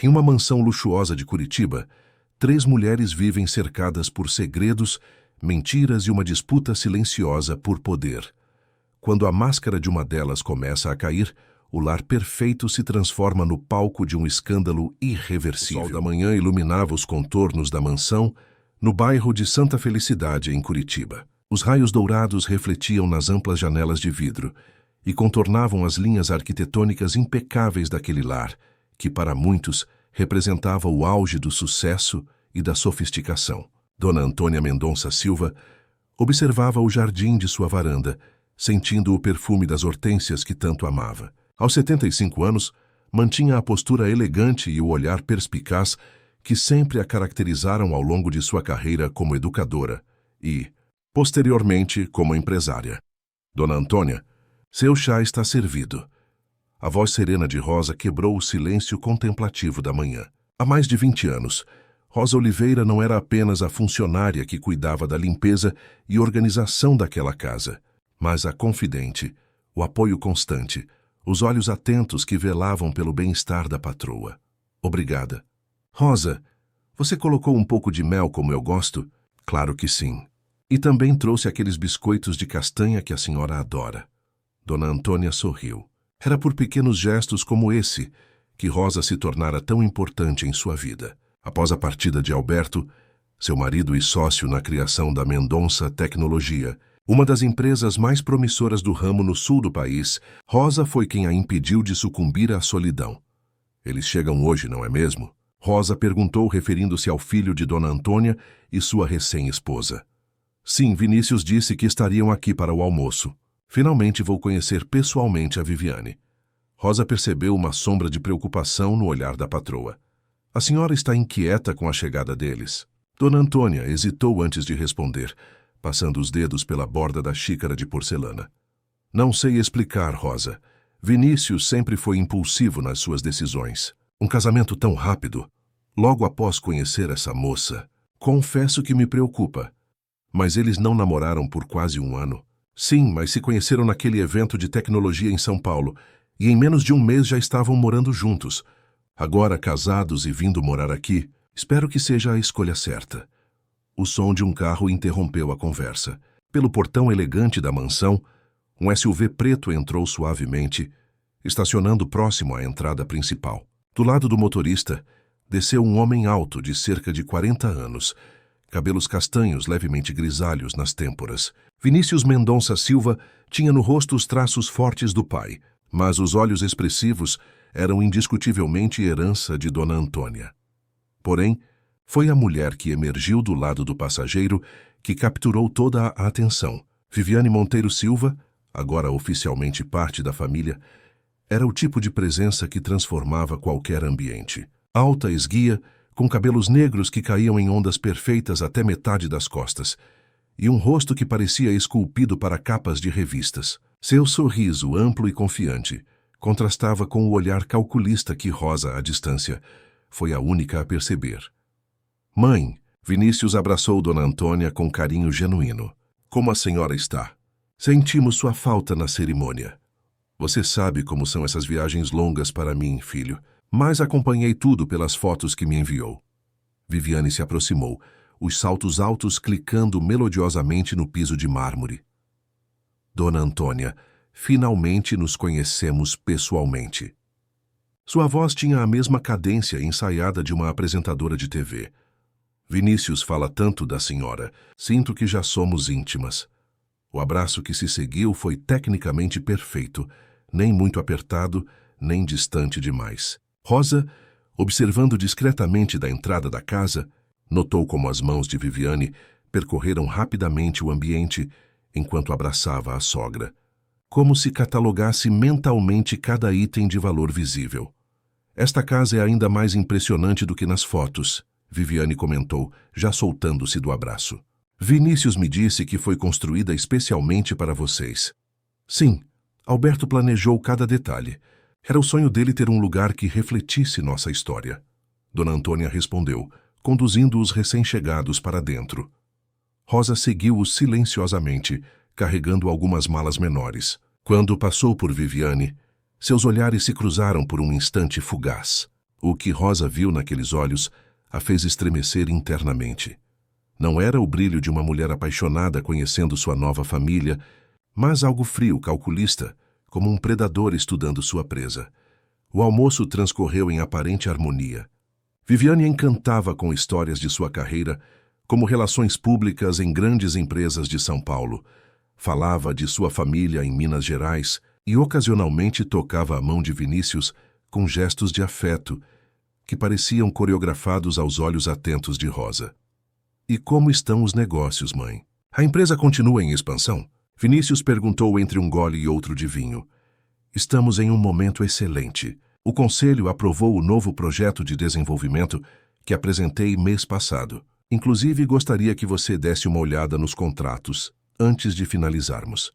Em uma mansão luxuosa de Curitiba, 3 mulheres vivem cercadas por segredos, mentiras e uma disputa silenciosa por poder. Quando a máscara de uma delas começa a cair, o lar perfeito se transforma no palco de um escândalo irreversível. O sol da manhã iluminava os contornos da mansão no bairro de Santa Felicidade, em Curitiba. Os raios dourados refletiam nas amplas janelas de vidro e contornavam as linhas arquitetônicas impecáveis daquele lar, que para muitos representava o auge do sucesso e da sofisticação. Dona Antônia Mendonça Silva observava o jardim de sua varanda, sentindo o perfume das hortênsias que tanto amava. Aos 75 anos, mantinha a postura elegante e o olhar perspicaz que sempre a caracterizaram ao longo de sua carreira como educadora e, posteriormente, como empresária. Dona Antônia, seu chá está servido. A voz serena de Rosa quebrou o silêncio contemplativo da manhã. Há mais de 20 anos, Rosa Oliveira não era apenas a funcionária que cuidava da limpeza e organização daquela casa, mas a confidente, o apoio constante, os olhos atentos que velavam pelo bem-estar da patroa. Obrigada. Rosa, você colocou um pouco de mel como eu gosto? Claro que sim. E também trouxe aqueles biscoitos de castanha que a senhora adora. Dona Antônia sorriu. Era por pequenos gestos como esse que Rosa se tornara tão importante em sua vida. Após a partida de Alberto, seu marido e sócio na criação da Mendonça Tecnologia, uma das empresas mais promissoras do ramo no sul do país, Rosa foi quem a impediu de sucumbir à solidão. Eles chegam hoje, não é mesmo? Rosa perguntou, referindo-se ao filho de Dona Antônia e sua recém-esposa. Sim, Vinícius disse que estariam aqui para o almoço. Finalmente vou conhecer pessoalmente a Viviane. Rosa percebeu uma sombra de preocupação no olhar da patroa. A senhora está inquieta com a chegada deles? Dona Antônia hesitou antes de responder, passando os dedos pela borda da xícara de porcelana. Não sei explicar, Rosa. Vinícius sempre foi impulsivo nas suas decisões. Um casamento tão rápido, logo após conhecer essa moça, confesso que me preocupa. Mas eles não namoraram por quase 1 ano. Sim, mas se conheceram naquele evento de tecnologia em São Paulo, e em menos de 1 mês já estavam morando juntos. Agora, casados e vindo morar aqui, espero que seja a escolha certa. O som de um carro interrompeu a conversa. Pelo portão elegante da mansão, um SUV preto entrou suavemente, estacionando próximo à entrada principal. Do lado do motorista, desceu um homem alto de cerca de 40 anos, cabelos castanhos levemente grisalhos nas têmporas. Vinícius Mendonça Silva tinha no rosto os traços fortes do pai, mas os olhos expressivos eram indiscutivelmente herança de Dona Antônia. Porém, foi a mulher que emergiu do lado do passageiro que capturou toda a atenção. Viviane Monteiro Silva, agora oficialmente parte da família, era o tipo de presença que transformava qualquer ambiente. Alta, esguia, com cabelos negros que caíam em ondas perfeitas até metade das costas, e um rosto que parecia esculpido para capas de revistas. Seu sorriso, amplo e confiante, contrastava com o olhar calculista que Rosa, à distância, foi a única a perceber. Mãe, Vinícius abraçou Dona Antônia com carinho genuíno. Como a senhora está? Sentimos sua falta na cerimônia. Você sabe como são essas viagens longas para mim, filho, mas acompanhei tudo pelas fotos que me enviou. Viviane se aproximou, os saltos altos clicando melodiosamente no piso de mármore. Dona Antônia, finalmente nos conhecemos pessoalmente. Sua voz tinha a mesma cadência ensaiada de uma apresentadora de TV. Vinícius fala tanto da senhora, sinto que já somos íntimas. O abraço que se seguiu foi tecnicamente perfeito, nem muito apertado, nem distante demais. Rosa, observando discretamente da entrada da casa, notou como as mãos de Viviane percorreram rapidamente o ambiente enquanto abraçava a sogra, como se catalogasse mentalmente cada item de valor visível. Esta casa é ainda mais impressionante do que nas fotos, Viviane comentou, já soltando-se do abraço. Vinícius me disse que foi construída especialmente para vocês. Sim, Alberto planejou cada detalhe. Era o sonho dele ter um lugar que refletisse nossa história. Dona Antônia respondeu, conduzindo os recém-chegados para dentro. Rosa seguiu-os silenciosamente, carregando algumas malas menores. Quando passou por Viviane, seus olhares se cruzaram por um instante fugaz. O que Rosa viu naqueles olhos a fez estremecer internamente. Não era o brilho de uma mulher apaixonada conhecendo sua nova família, mas algo frio, calculista, como um predador estudando sua presa. O almoço transcorreu em aparente harmonia. Viviane encantava com histórias de sua carreira, como relações públicas em grandes empresas de São Paulo. Falava de sua família em Minas Gerais e ocasionalmente tocava a mão de Vinícius com gestos de afeto, que pareciam coreografados aos olhos atentos de Rosa. E como estão os negócios, mãe? A empresa continua em expansão? Vinícius perguntou entre um gole e outro de vinho. Estamos em um momento excelente. O conselho aprovou o novo projeto de desenvolvimento que apresentei mês passado. Inclusive, gostaria que você desse uma olhada nos contratos antes de finalizarmos.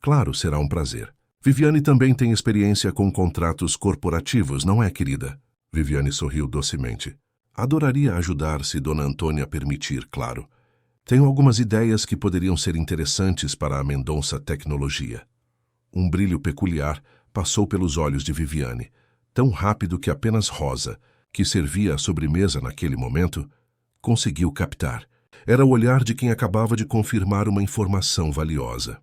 Claro, será um prazer. Viviane também tem experiência com contratos corporativos, não é, querida? Viviane sorriu docemente. Adoraria ajudar se Dona Antônia permitir, claro. Tenho algumas ideias que poderiam ser interessantes para a Mendonça Tecnologia. Um brilho peculiar passou pelos olhos de Viviane, tão rápido que apenas Rosa, que servia a sobremesa naquele momento, conseguiu captar. Era o olhar de quem acabava de confirmar uma informação valiosa.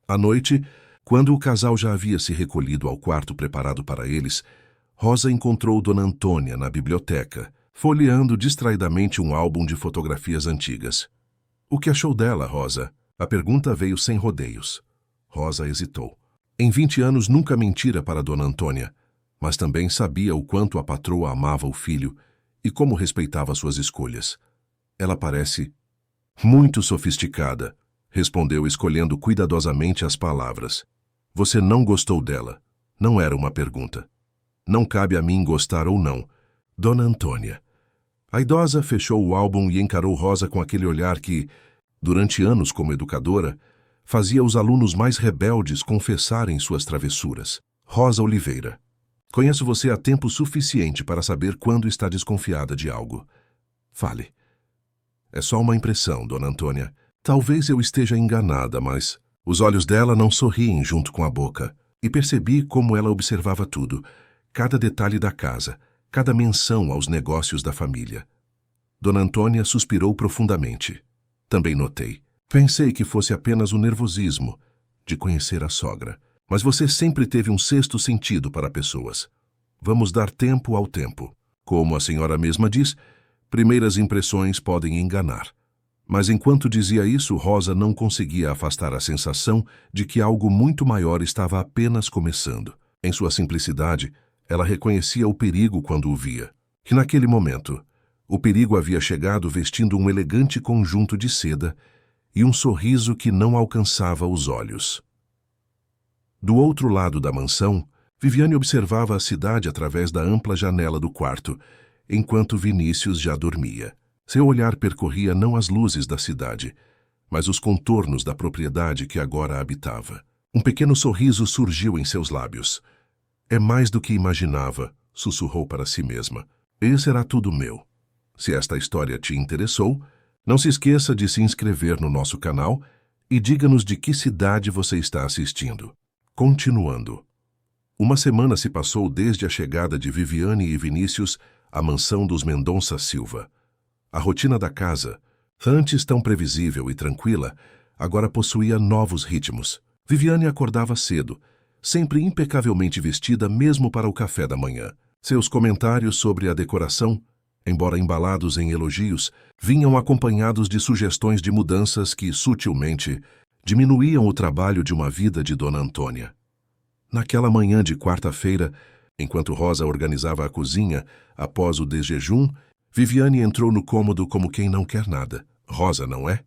À noite, quando o casal já havia se recolhido ao quarto preparado para eles, Rosa encontrou Dona Antônia na biblioteca, folheando distraidamente um álbum de fotografias antigas. O que achou dela, Rosa? A pergunta veio sem rodeios. Rosa hesitou. Em 20 anos nunca mentira para Dona Antônia, mas também sabia o quanto a patroa amava o filho e como respeitava suas escolhas. Ela parece muito sofisticada, respondeu escolhendo cuidadosamente as palavras. Você não gostou dela. Não era uma pergunta. Não cabe a mim gostar ou não. Dona Antônia. A idosa fechou o álbum e encarou Rosa com aquele olhar que, durante anos como educadora, fazia os alunos mais rebeldes confessarem suas travessuras. Rosa Oliveira. Conheço você há tempo suficiente para saber quando está desconfiada de algo. Fale. É só uma impressão, Dona Antônia. Talvez eu esteja enganada, mas os olhos dela não sorriem junto com a boca, e percebi como ela observava tudo, cada detalhe da casa, cada menção aos negócios da família. Dona Antônia suspirou profundamente. Também notei. Pensei que fosse apenas o nervosismo de conhecer a sogra, mas você sempre teve um sexto sentido para pessoas. Vamos dar tempo ao tempo. Como a senhora mesma diz, primeiras impressões podem enganar. Mas enquanto dizia isso, Rosa não conseguia afastar a sensação de que algo muito maior estava apenas começando. Em sua simplicidade, ela reconhecia o perigo quando o via. Que naquele momento, o perigo havia chegado vestindo um elegante conjunto de seda e um sorriso que não alcançava os olhos. Do outro lado da mansão, Viviane observava a cidade através da ampla janela do quarto, enquanto Vinícius já dormia. Seu olhar percorria não as luzes da cidade, mas os contornos da propriedade que agora habitava. Um pequeno sorriso surgiu em seus lábios. É mais do que imaginava, sussurrou para si mesma. Esse será tudo meu. Se esta história te interessou, não se esqueça de se inscrever no nosso canal e diga-nos de que cidade você está assistindo. Continuando. Uma semana se passou desde a chegada de Viviane e Vinícius à mansão dos Mendonça Silva. A rotina da casa, antes tão previsível e tranquila, agora possuía novos ritmos. Viviane acordava cedo, sempre impecavelmente vestida mesmo para o café da manhã. Seus comentários sobre a decoração, embora embalados em elogios, vinham acompanhados de sugestões de mudanças que, sutilmente, diminuíam o trabalho de uma vida de Dona Antônia. Naquela manhã de quarta-feira, enquanto Rosa organizava a cozinha após o desjejum, Viviane entrou no cômodo como quem não quer nada. Rosa, não é?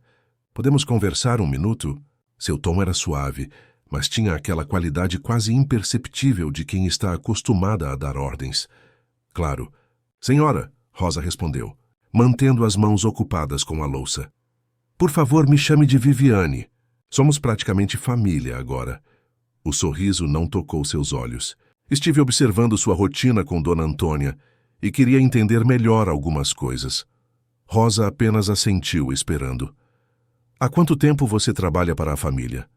Podemos conversar um minuto? Seu tom era suave, mas tinha aquela qualidade quase imperceptível de quem está acostumada a dar ordens. Claro. Senhora, Rosa respondeu, mantendo as mãos ocupadas com a louça. Por favor, me chame de Viviane. Somos praticamente família agora. O sorriso não tocou seus olhos. Estive observando sua rotina com Dona Antônia e queria entender melhor algumas coisas. Rosa apenas assentiu, esperando. Há quanto tempo você trabalha para a família?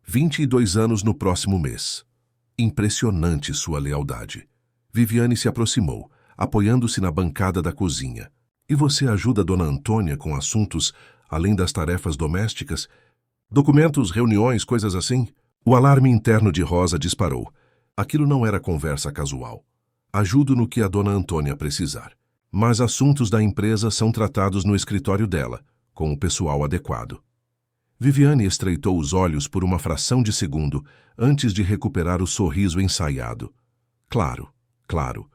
22 anos no próximo mês. Impressionante sua lealdade. Viviane se aproximou, apoiando-se na bancada da cozinha. E você ajuda Dona Antônia com assuntos além das tarefas domésticas? Documentos, reuniões, coisas assim? O alarme interno de Rosa disparou. Aquilo não era conversa casual. Ajudo no que a Dona Antônia precisar. Mas assuntos da empresa são tratados no escritório dela, com o pessoal adequado. Viviane estreitou os olhos por uma fração de segundo antes de recuperar o sorriso ensaiado. Claro, claro.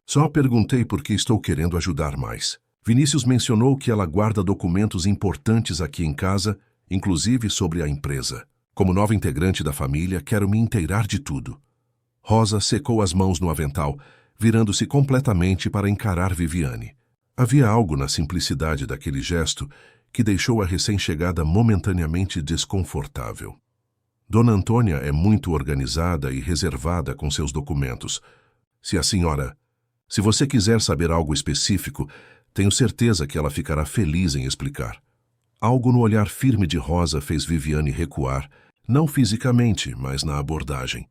Só perguntei porque estou querendo ajudar mais. Vinícius mencionou que ela guarda documentos importantes aqui em casa, inclusive sobre a empresa. Como nova integrante da família, quero me inteirar de tudo. Rosa secou as mãos no avental, virando-se completamente para encarar Viviane. Havia algo na simplicidade daquele gesto que deixou a recém-chegada momentaneamente desconfortável. Dona Antônia é muito organizada e reservada com seus documentos. Se você quiser saber algo específico, tenho certeza que ela ficará feliz em explicar. Algo no olhar firme de Rosa fez Viviane recuar, não fisicamente, mas na abordagem.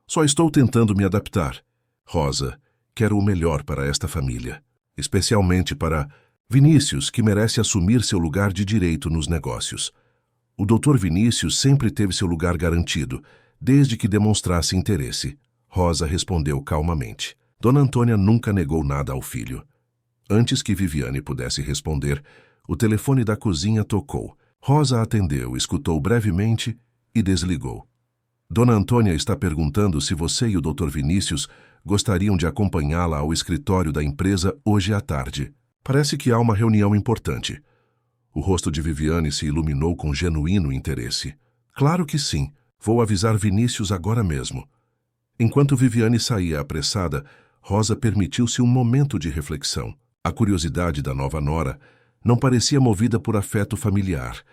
Só estou tentando me adaptar. Rosa, quero o melhor para esta família, especialmente para Vinícius, que merece assumir seu lugar de direito nos negócios. O Dr. Vinícius sempre teve seu lugar garantido, desde que demonstrasse interesse. Rosa respondeu calmamente. Dona Antônia nunca negou nada ao filho. Antes que Viviane pudesse responder, o telefone da cozinha tocou. Rosa atendeu, escutou brevemente e desligou. Dona Antônia está perguntando se você e o Dr. Vinícius gostariam de acompanhá-la ao escritório da empresa hoje à tarde. Parece que há uma reunião importante. O rosto de Viviane se iluminou com genuíno interesse. Claro que sim. Vou avisar Vinícius agora mesmo. Enquanto Viviane saía apressada, Rosa permitiu-se um momento de reflexão. A curiosidade da nova nora não parecia movida por afeto familiar,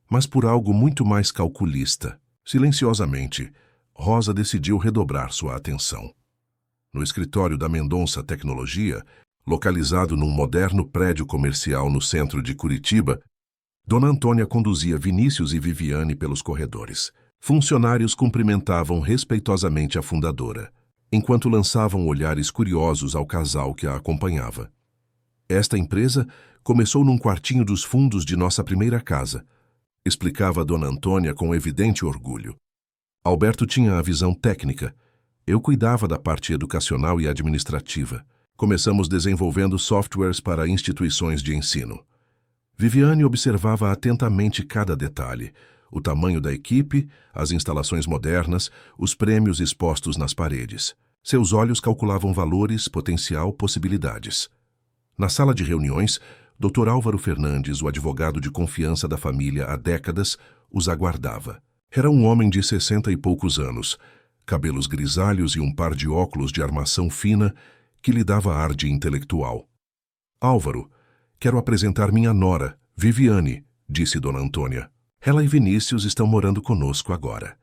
mas por algo muito mais calculista. Silenciosamente, Rosa decidiu redobrar sua atenção. No escritório da Mendonça Tecnologia, localizado num moderno prédio comercial no centro de Curitiba, Dona Antônia conduzia Vinícius e Viviane pelos corredores. Funcionários cumprimentavam respeitosamente a fundadora, enquanto lançavam olhares curiosos ao casal que a acompanhava. Esta empresa começou num quartinho dos fundos de nossa primeira casa, explicava Dona Antônia com evidente orgulho. Alberto tinha a visão técnica. Eu cuidava da parte educacional e administrativa. Começamos desenvolvendo softwares para instituições de ensino. Viviane observava atentamente cada detalhe, o tamanho da equipe, as instalações modernas, os prêmios expostos nas paredes. Seus olhos calculavam valores, potencial, possibilidades. Na sala de reuniões, Dr. Álvaro Fernandes, o advogado de confiança da família há décadas, os aguardava. Era um homem de 60 e poucos anos, cabelos grisalhos e um par de óculos de armação fina que lhe dava ar de intelectual. Álvaro, quero apresentar minha nora, Viviane, disse Dona Antônia. Ela e Vinícius estão morando conosco agora.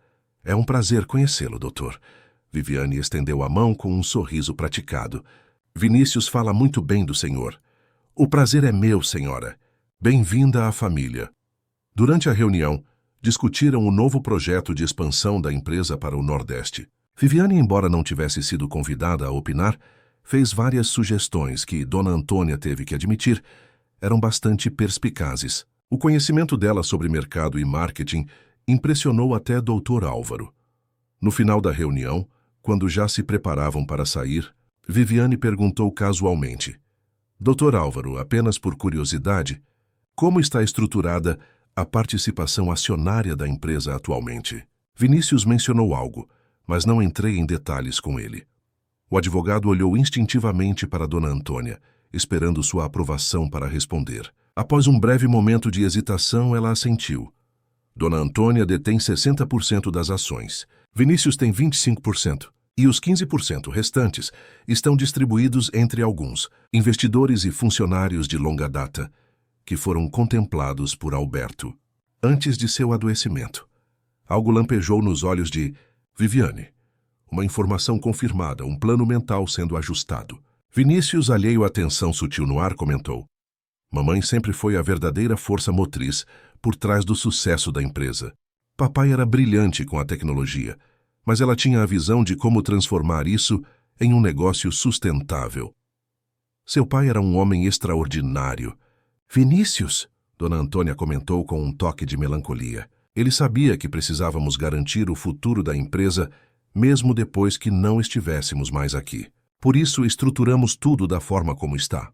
É um prazer conhecê-lo, doutor. Viviane estendeu a mão com um sorriso praticado. Vinícius fala muito bem do senhor. O prazer é meu, senhora. Bem-vinda à família. Durante a reunião, discutiram o novo projeto de expansão da empresa para o Nordeste. Viviane, embora não tivesse sido convidada a opinar, fez várias sugestões que Dona Antônia teve que admitir eram bastante perspicazes. O conhecimento dela sobre mercado e marketing impressionou até Dr. Álvaro. No final da reunião, quando já se preparavam para sair, Viviane perguntou casualmente: Dr. Álvaro, apenas por curiosidade, como está estruturada a participação acionária da empresa atualmente? Vinícius mencionou algo, mas não entrei em detalhes com ele. O advogado olhou instintivamente para Dona Antônia, esperando sua aprovação para responder. Após um breve momento de hesitação, ela assentiu. Dona Antônia detém 60% das ações. Vinícius tem 25%. E os 15% restantes estão distribuídos entre alguns investidores e funcionários de longa data, que foram contemplados por Alberto, antes de seu adoecimento. Algo lampejou nos olhos de Viviane. Uma informação confirmada, um plano mental sendo ajustado. Vinícius, alheio à tensão sutil no ar, comentou: Mamãe sempre foi a verdadeira força motriz por trás do sucesso da empresa. Papai era brilhante com a tecnologia, mas ela tinha a visão de como transformar isso em um negócio sustentável. Seu pai era um homem extraordinário. Vinícius, Dona Antônia comentou com um toque de melancolia. Ele sabia que precisávamos garantir o futuro da empresa mesmo depois que não estivéssemos mais aqui. Por isso, estruturamos tudo da forma como está.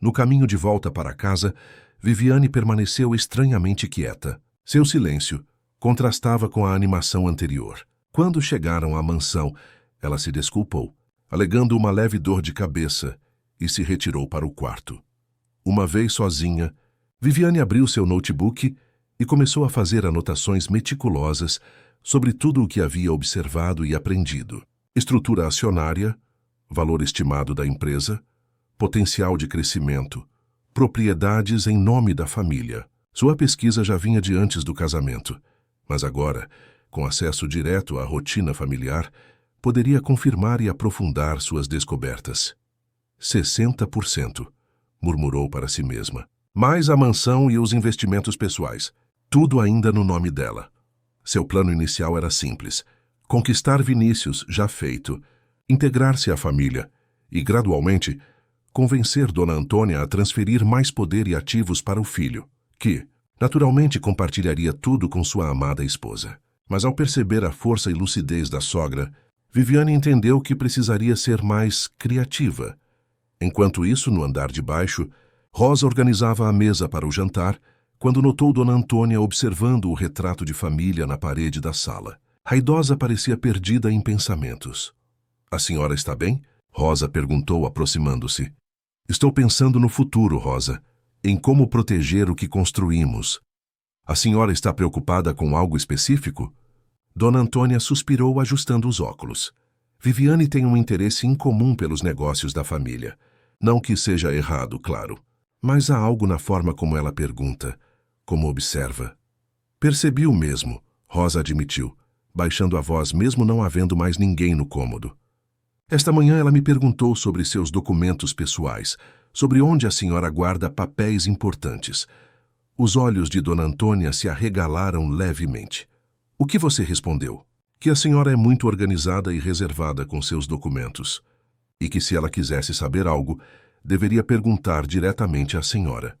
No caminho de volta para casa, Viviane permaneceu estranhamente quieta. Seu silêncio contrastava com a animação anterior. Quando chegaram à mansão, ela se desculpou, alegando uma leve dor de cabeça, e se retirou para o quarto. Uma vez sozinha, Viviane abriu seu notebook e começou a fazer anotações meticulosas sobre tudo o que havia observado e aprendido. Estrutura acionária, valor estimado da empresa, potencial de crescimento, propriedades em nome da família. Sua pesquisa já vinha de antes do casamento, mas agora, com acesso direto à rotina familiar, poderia confirmar e aprofundar suas descobertas. 60%, murmurou para si mesma. Mais a mansão e os investimentos pessoais. Tudo ainda no nome dela. Seu plano inicial era simples: conquistar Vinícius, já feito, integrar-se à família e, gradualmente, convencer Dona Antônia a transferir mais poder e ativos para o filho, que, naturalmente, compartilharia tudo com sua amada esposa. Mas ao perceber a força e lucidez da sogra, Viviane entendeu que precisaria ser mais criativa. Enquanto isso, no andar de baixo, Rosa organizava a mesa para o jantar, quando notou Dona Antônia observando o retrato de família na parede da sala. A idosa parecia perdida em pensamentos. "A senhora está bem?" Rosa perguntou, aproximando-se. "Estou pensando no futuro, Rosa, em como proteger o que construímos. A senhora está preocupada com algo específico?" Dona Antônia suspirou, ajustando os óculos. Viviane tem um interesse incomum pelos negócios da família. Não que seja errado, claro. Mas há algo na forma como ela pergunta, como observa. "Percebi o mesmo", Rosa admitiu, baixando a voz mesmo não havendo mais ninguém no cômodo. "Esta manhã ela me perguntou sobre seus documentos pessoais, sobre onde a senhora guarda papéis importantes." Os olhos de Dona Antônia se arregalaram levemente. "O que você respondeu?" "Que a senhora é muito organizada e reservada com seus documentos, e que se ela quisesse saber algo, deveria perguntar diretamente à senhora."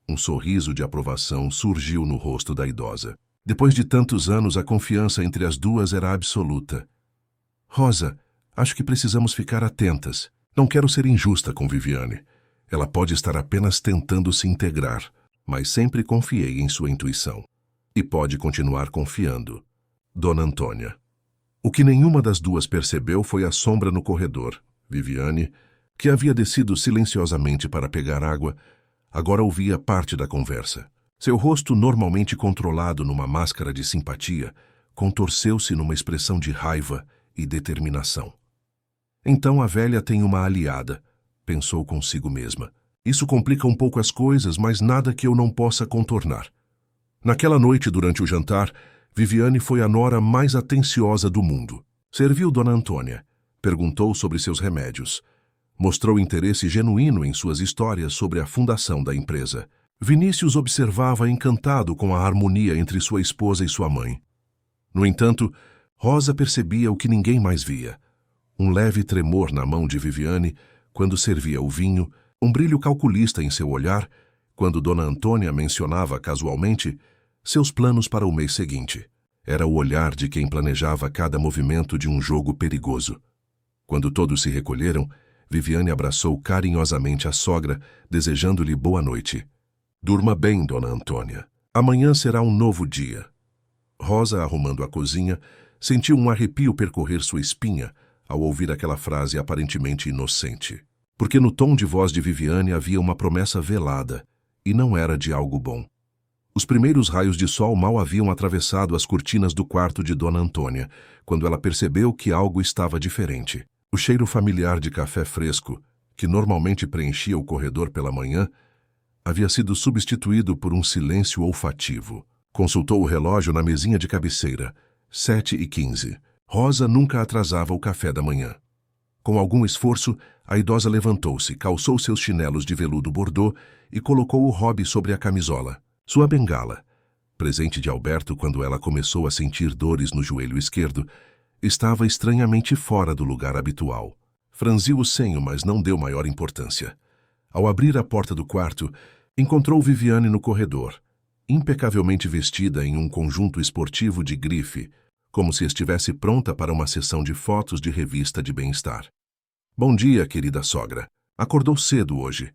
Um sorriso de aprovação surgiu no rosto da idosa. Depois de tantos anos, a confiança entre as duas era absoluta. "Rosa, acho que precisamos ficar atentas. Não quero ser injusta com Viviane. Ela pode estar apenas tentando se integrar, mas sempre confiei em sua intuição. E pode continuar confiando." Dona Antônia. O que nenhuma das duas percebeu foi a sombra no corredor. Viviane, que havia descido silenciosamente para pegar água, agora ouvia parte da conversa. Seu rosto, normalmente controlado numa máscara de simpatia, contorceu-se numa expressão de raiva e determinação. "Então a velha tem uma aliada", pensou consigo mesma. "Isso complica um pouco as coisas, mas nada que eu não possa contornar." Naquela noite, durante o jantar, Viviane foi a nora mais atenciosa do mundo. Serviu Dona Antônia, perguntou sobre seus remédios, mostrou interesse genuíno em suas histórias sobre a fundação da empresa. Vinícius observava encantado com a harmonia entre sua esposa e sua mãe. No entanto, Rosa percebia o que ninguém mais via: um leve tremor na mão de Viviane quando servia o vinho, um brilho calculista em seu olhar quando Dona Antônia mencionava casualmente seus planos para o mês seguinte. Era o olhar de quem planejava cada movimento de um jogo perigoso. Quando todos se recolheram, Viviane abraçou carinhosamente a sogra, desejando-lhe boa noite. "Durma bem, Dona Antônia. Amanhã será um novo dia." Rosa, arrumando a cozinha, sentiu um arrepio percorrer sua espinha ao ouvir aquela frase aparentemente inocente. Porque no tom de voz de Viviane havia uma promessa velada, e não era de algo bom. Os primeiros raios de sol mal haviam atravessado as cortinas do quarto de Dona Antônia, quando ela percebeu que algo estava diferente. O cheiro familiar de café fresco, que normalmente preenchia o corredor pela manhã, havia sido substituído por um silêncio olfativo. Consultou o relógio na mesinha de cabeceira. 7h15. Rosa nunca atrasava o café da manhã. Com algum esforço, a idosa levantou-se, calçou seus chinelos de veludo bordô e colocou o hobby sobre a camisola. Sua bengala, presente de Alberto quando ela começou a sentir dores no joelho esquerdo, estava estranhamente fora do lugar habitual. Franziu o senho, mas não deu maior importância. Ao abrir a porta do quarto, encontrou Viviane no corredor, impecavelmente vestida em um conjunto esportivo de grife, como se estivesse pronta para uma sessão de fotos de revista de bem-estar. Bom dia, querida sogra. Acordou cedo hoje.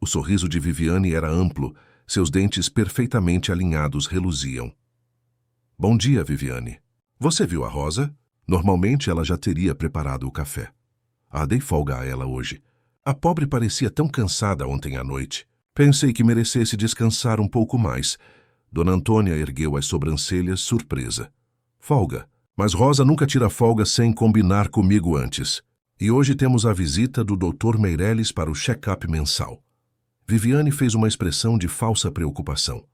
O sorriso de Viviane era amplo, seus dentes perfeitamente alinhados reluziam. Bom dia, Viviane. Você viu a Rosa? Normalmente ela já teria preparado o café. Dei folga a ela hoje. A pobre parecia tão cansada ontem à noite. Pensei que merecesse descansar um pouco mais. Dona Antônia ergueu as sobrancelhas, surpresa. Folga? Mas Rosa nunca tira folga sem combinar comigo antes. E hoje temos a visita do Dr. Meireles para o check-up mensal. Viviane fez uma expressão de falsa preocupação.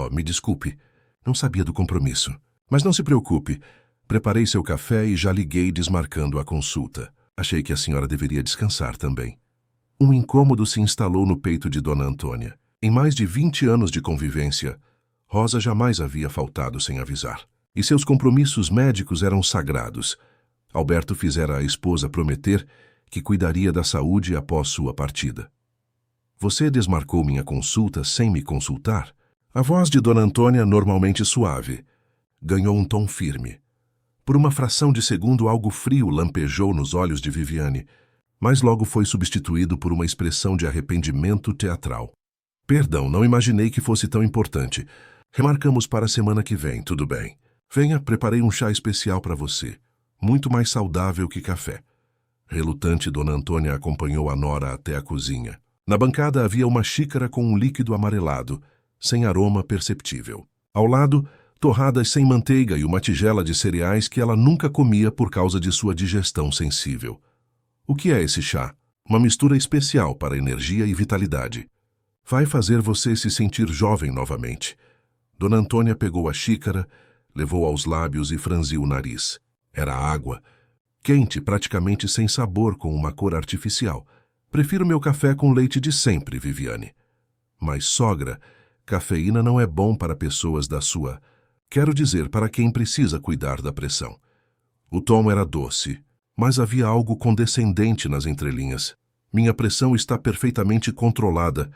Me desculpe. Não sabia do compromisso. Mas não se preocupe. Preparei seu café e já liguei desmarcando a consulta. Achei que a senhora deveria descansar também. Um incômodo se instalou no peito de Dona Antônia. Em mais de 20 anos de convivência, Rosa jamais havia faltado sem avisar. E seus compromissos médicos eram sagrados. Alberto fizera a esposa prometer que cuidaria da saúde após sua partida. Você desmarcou minha consulta sem me consultar? A voz de Dona Antônia, normalmente suave, ganhou um tom firme. Por uma fração de segundo, algo frio lampejou nos olhos de Viviane, mas logo foi substituído por uma expressão de arrependimento teatral. Perdão, não imaginei que fosse tão importante. Remarcamos para a semana que vem, tudo bem. Venha, preparei um chá especial para você. Muito mais saudável que café. Relutante, Dona Antônia acompanhou a nora até a cozinha. Na bancada havia uma xícara com um líquido amarelado, sem aroma perceptível. Ao lado, torradas sem manteiga e uma tigela de cereais que ela nunca comia por causa de sua digestão sensível. O que é esse chá? Uma mistura especial para energia e vitalidade. Vai fazer você se sentir jovem novamente. Dona Antônia pegou a xícara, levou aos lábios e franziu o nariz. Era água, quente, praticamente sem sabor, com uma cor artificial. Prefiro meu café com leite de sempre, Viviane. Mas, sogra, cafeína não é bom para pessoas da sua... Quero dizer, para quem precisa cuidar da pressão. O tom era doce, mas havia algo condescendente nas entrelinhas. Minha pressão está perfeitamente controlada,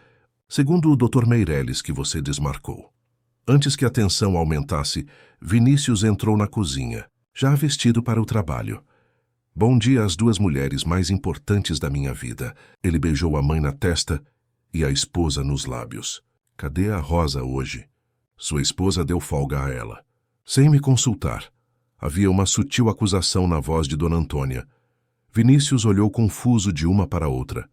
segundo o Dr. Meireles que você desmarcou. Antes que a tensão aumentasse, Vinícius entrou na cozinha, já vestido para o trabalho. Bom dia às duas mulheres mais importantes da minha vida. Ele beijou a mãe na testa e a esposa nos lábios. Cadê a Rosa hoje? Sua esposa deu folga a ela. Sem me consultar. Havia uma sutil acusação na voz de Dona Antônia. Vinícius olhou confuso de uma para outra.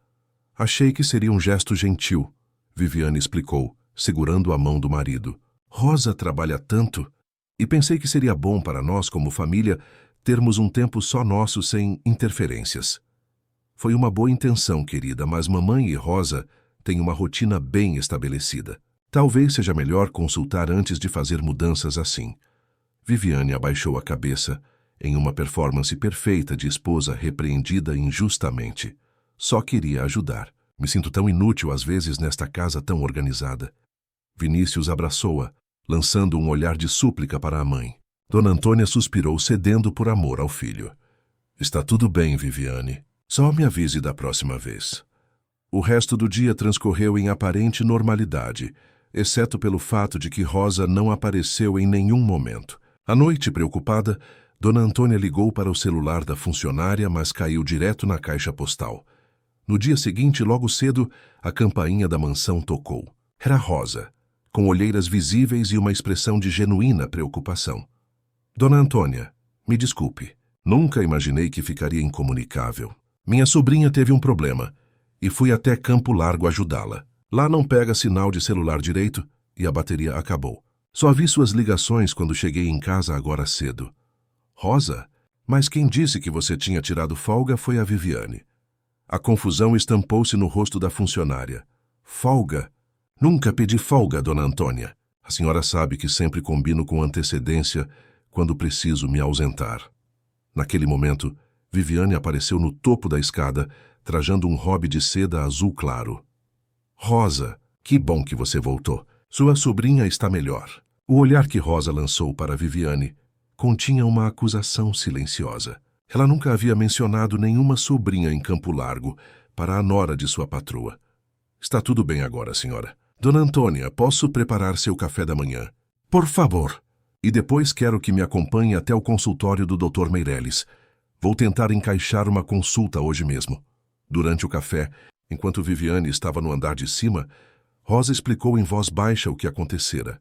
Achei que seria um gesto gentil, Viviane explicou, segurando a mão do marido. Rosa trabalha tanto, e pensei que seria bom para nós como família termos um tempo só nosso sem interferências. Foi uma boa intenção, querida, mas mamãe e Rosa têm uma rotina bem estabelecida. Talvez seja melhor consultar antes de fazer mudanças assim. Viviane abaixou a cabeça, em uma performance perfeita de esposa repreendida injustamente. Só queria ajudar. Me sinto tão inútil às vezes nesta casa tão organizada. Vinícius abraçou-a, lançando um olhar de súplica para a mãe. Dona Antônia suspirou, cedendo por amor ao filho. Está tudo bem, Viviane. Só me avise da próxima vez. O resto do dia transcorreu em aparente normalidade, exceto pelo fato de que Rosa não apareceu em nenhum momento. À noite, preocupada, Dona Antônia ligou para o celular da funcionária, mas caiu direto na caixa postal. No dia seguinte, logo cedo, a campainha da mansão tocou. Era Rosa, com olheiras visíveis e uma expressão de genuína preocupação. Dona Antônia, me desculpe. Nunca imaginei que ficaria incomunicável. Minha sobrinha teve um problema e fui até Campo Largo ajudá-la. Lá não pega sinal de celular direito e a bateria acabou. Só vi suas ligações quando cheguei em casa agora cedo. Rosa? Mas quem disse que você tinha tirado folga foi a Viviane. A confusão estampou-se no rosto da funcionária. Folga? Nunca pedi folga, Dona Antônia. A senhora sabe que sempre combino com antecedência quando preciso me ausentar. Naquele momento, Viviane apareceu no topo da escada, trajando um robe de seda azul claro. Rosa, que bom que você voltou. Sua sobrinha está melhor. O olhar que Rosa lançou para Viviane continha uma acusação silenciosa. Ela nunca havia mencionado nenhuma sobrinha em Campo Largo para a nora de sua patroa. Está tudo bem agora, senhora. Dona Antônia, posso preparar seu café da manhã? Por favor. E depois quero que me acompanhe até o consultório do Dr. Meireles. Vou tentar encaixar uma consulta hoje mesmo. Durante o café, enquanto Viviane estava no andar de cima, Rosa explicou em voz baixa o que acontecera.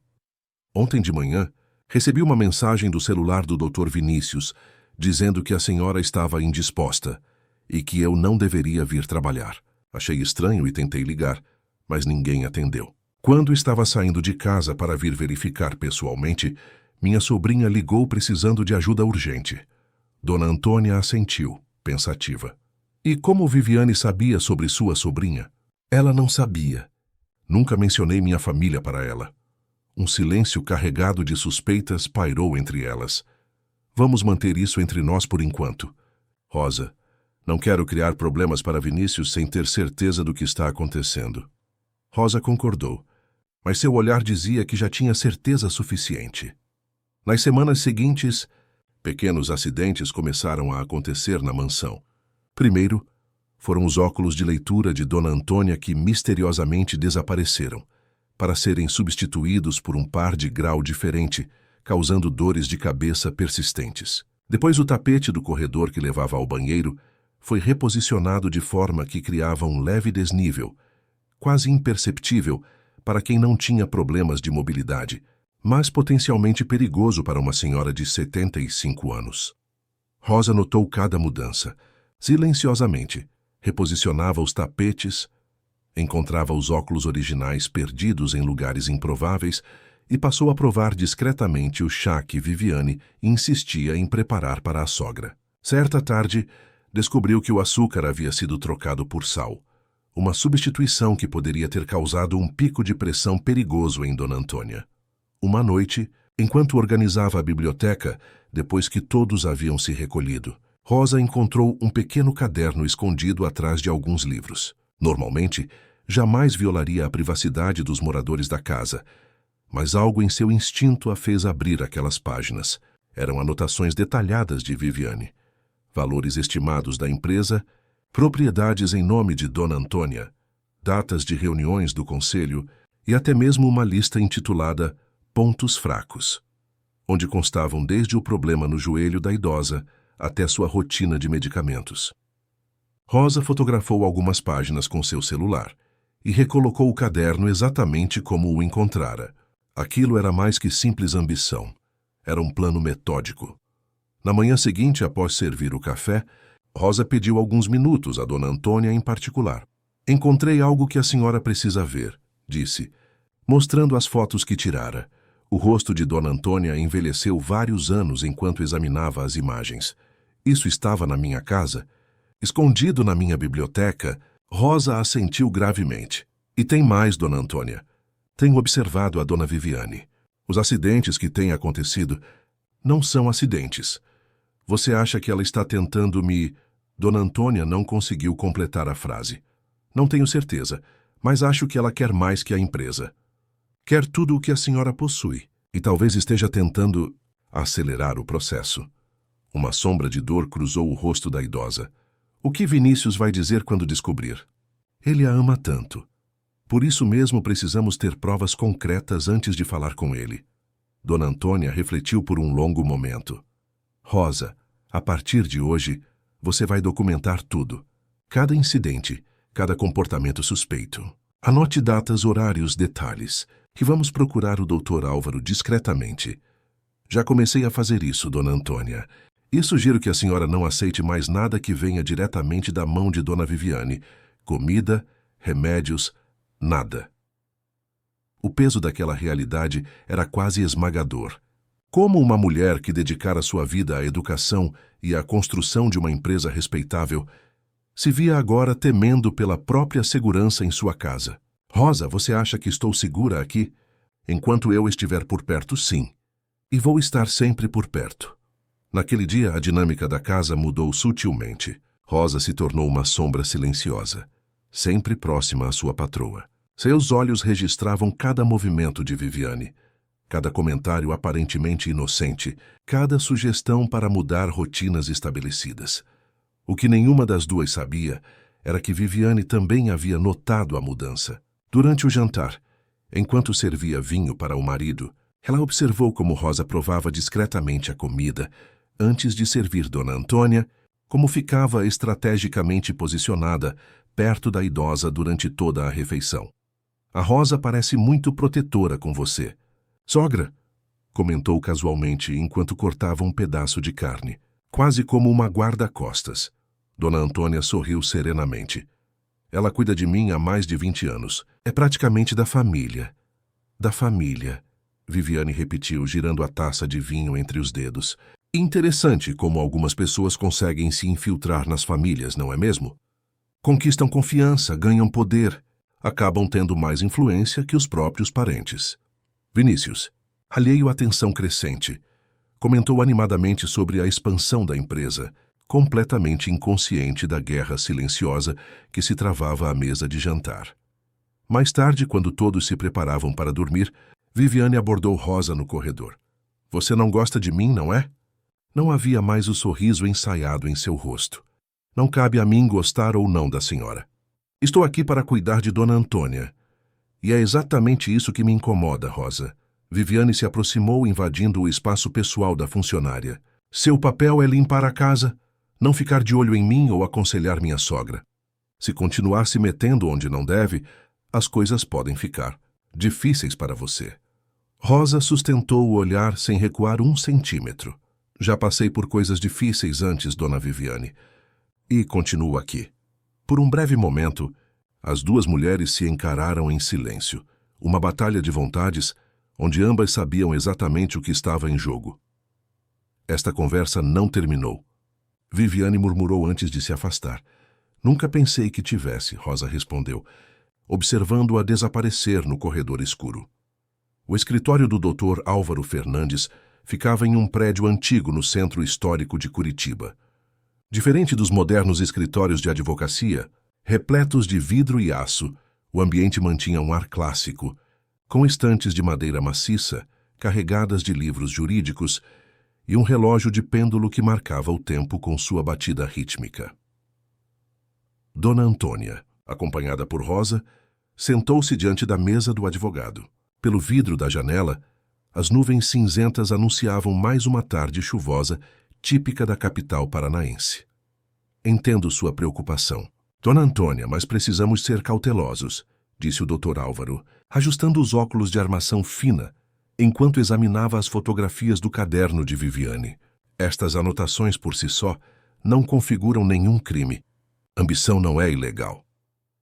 Ontem de manhã, recebi uma mensagem do celular do Dr. Vinícius, dizendo que a senhora estava indisposta e que eu não deveria vir trabalhar. Achei estranho e tentei ligar, mas ninguém atendeu. Quando estava saindo de casa para vir verificar pessoalmente, minha sobrinha ligou precisando de ajuda urgente. Dona Antônia assentiu, pensativa. E como Viviane sabia sobre sua sobrinha? Ela não sabia. Nunca mencionei minha família para ela. Um silêncio carregado de suspeitas pairou entre elas. Vamos manter isso entre nós por enquanto. Rosa, não quero criar problemas para Vinícius sem ter certeza do que está acontecendo. Rosa concordou, mas seu olhar dizia que já tinha certeza suficiente. Nas semanas seguintes, pequenos acidentes começaram a acontecer na mansão. Primeiro, foram os óculos de leitura de Dona Antônia que misteriosamente desapareceram, para serem substituídos por um par de grau diferente, causando dores de cabeça persistentes. Depois, o tapete do corredor que levava ao banheiro foi reposicionado de forma que criava um leve desnível, quase imperceptível para quem não tinha problemas de mobilidade, mas potencialmente perigoso para uma senhora de 75 anos. Rosa notou cada mudança. Silenciosamente, reposicionava os tapetes, encontrava os óculos originais perdidos em lugares improváveis e passou a provar discretamente o chá que Viviane insistia em preparar para a sogra. Certa tarde, descobriu que o açúcar havia sido trocado por sal, uma substituição que poderia ter causado um pico de pressão perigoso em Dona Antônia. Uma noite, enquanto organizava a biblioteca, depois que todos haviam se recolhido, Rosa encontrou um pequeno caderno escondido atrás de alguns livros. Normalmente, jamais violaria a privacidade dos moradores da casa, mas algo em seu instinto a fez abrir aquelas páginas. Eram anotações detalhadas de Viviane, valores estimados da empresa, propriedades em nome de Dona Antônia, datas de reuniões do conselho e até mesmo uma lista intitulada Pontos Fracos, onde constavam desde o problema no joelho da idosa até sua rotina de medicamentos. Rosa fotografou algumas páginas com seu celular e recolocou o caderno exatamente como o encontrara. Aquilo era mais que simples ambição. Era um plano metódico. Na manhã seguinte, após servir o café, Rosa pediu alguns minutos a Dona Antônia em particular. Encontrei algo que a senhora precisa ver, disse, mostrando as fotos que tirara. O rosto de Dona Antônia envelheceu vários anos enquanto examinava as imagens. Isso estava na minha casa? Escondido na minha biblioteca? Rosa assentiu gravemente. E tem mais, Dona Antônia. Tenho observado a Dona Viviane. Os acidentes que têm acontecido não são acidentes. Você acha que ela está tentando me... Dona Antônia não conseguiu completar a frase. Não tenho certeza, mas acho que ela quer mais que a empresa. Quer tudo o que a senhora possui, e talvez esteja tentando acelerar o processo. Uma sombra de dor cruzou o rosto da idosa. O que Vinícius vai dizer quando descobrir? Ele a ama tanto. Por isso mesmo precisamos ter provas concretas antes de falar com ele. Dona Antônia refletiu por um longo momento. Rosa, a partir de hoje, você vai documentar tudo. Cada incidente, cada comportamento suspeito. Anote datas, horários, detalhes. E vamos procurar o Dr. Álvaro discretamente. Já comecei a fazer isso, Dona Antônia. E sugiro que a senhora não aceite mais nada que venha diretamente da mão de Dona Viviane. Comida, remédios, nada. O peso daquela realidade era quase esmagador. Como uma mulher que dedicara sua vida à educação e à construção de uma empresa respeitável, se via agora temendo pela própria segurança em sua casa. Rosa, você acha que estou segura aqui? Enquanto eu estiver por perto, sim. E vou estar sempre por perto. Naquele dia, a dinâmica da casa mudou sutilmente. Rosa se tornou uma sombra silenciosa, sempre próxima à sua patroa. Seus olhos registravam cada movimento de Viviane, cada comentário aparentemente inocente, cada sugestão para mudar rotinas estabelecidas. O que nenhuma das duas sabia era que Viviane também havia notado a mudança. Durante o jantar, enquanto servia vinho para o marido, ela observou como Rosa provava discretamente a comida antes de servir Dona Antônia, como ficava estrategicamente posicionada perto da idosa durante toda a refeição. A Rosa parece muito protetora com você. Sogra, comentou casualmente enquanto cortava um pedaço de carne, quase como uma guarda-costas. Dona Antônia sorriu serenamente. Ela cuida de mim há mais de 20 anos. É praticamente da família. Da família, Viviane repetiu, girando a taça de vinho entre os dedos. Interessante como algumas pessoas conseguem se infiltrar nas famílias, não é mesmo? Conquistam confiança, ganham poder, acabam tendo mais influência que os próprios parentes. Vinícius, alheio à tensão crescente, comentou animadamente sobre a expansão da empresa, completamente inconsciente da guerra silenciosa que se travava à mesa de jantar. Mais tarde, quando todos se preparavam para dormir, Viviane abordou Rosa no corredor. Você não gosta de mim, não é? Não havia mais o sorriso ensaiado em seu rosto. Não cabe a mim gostar ou não da senhora. Estou aqui para cuidar de Dona Antônia. E é exatamente isso que me incomoda, Rosa. Viviane se aproximou, invadindo o espaço pessoal da funcionária. Seu papel é limpar a casa, não ficar de olho em mim ou aconselhar minha sogra. Se continuar se metendo onde não deve, as coisas podem ficar difíceis para você. Rosa sustentou o olhar sem recuar 1 centímetro. Já passei por coisas difíceis antes, Dona Viviane. E continuo aqui. Por um breve momento, as duas mulheres se encararam em silêncio. Uma batalha de vontades, onde ambas sabiam exatamente o que estava em jogo. Esta conversa não terminou. Viviane murmurou antes de se afastar. Nunca pensei que tivesse, Rosa respondeu, observando-a desaparecer no corredor escuro. O escritório do Dr. Álvaro Fernandes ficava em um prédio antigo no centro histórico de Curitiba. Diferente dos modernos escritórios de advocacia, repletos de vidro e aço, o ambiente mantinha um ar clássico, com estantes de madeira maciça, carregadas de livros jurídicos, e um relógio de pêndulo que marcava o tempo com sua batida rítmica. Dona Antônia, acompanhada por Rosa, sentou-se diante da mesa do advogado. Pelo vidro da janela, as nuvens cinzentas anunciavam mais uma tarde chuvosa, típica da capital paranaense. Entendo sua preocupação. Dona Antônia, mas precisamos ser cautelosos, disse o Dr. Álvaro, ajustando os óculos de armação fina, enquanto examinava as fotografias do caderno de Viviane. Estas anotações por si só não configuram nenhum crime. Ambição não é ilegal.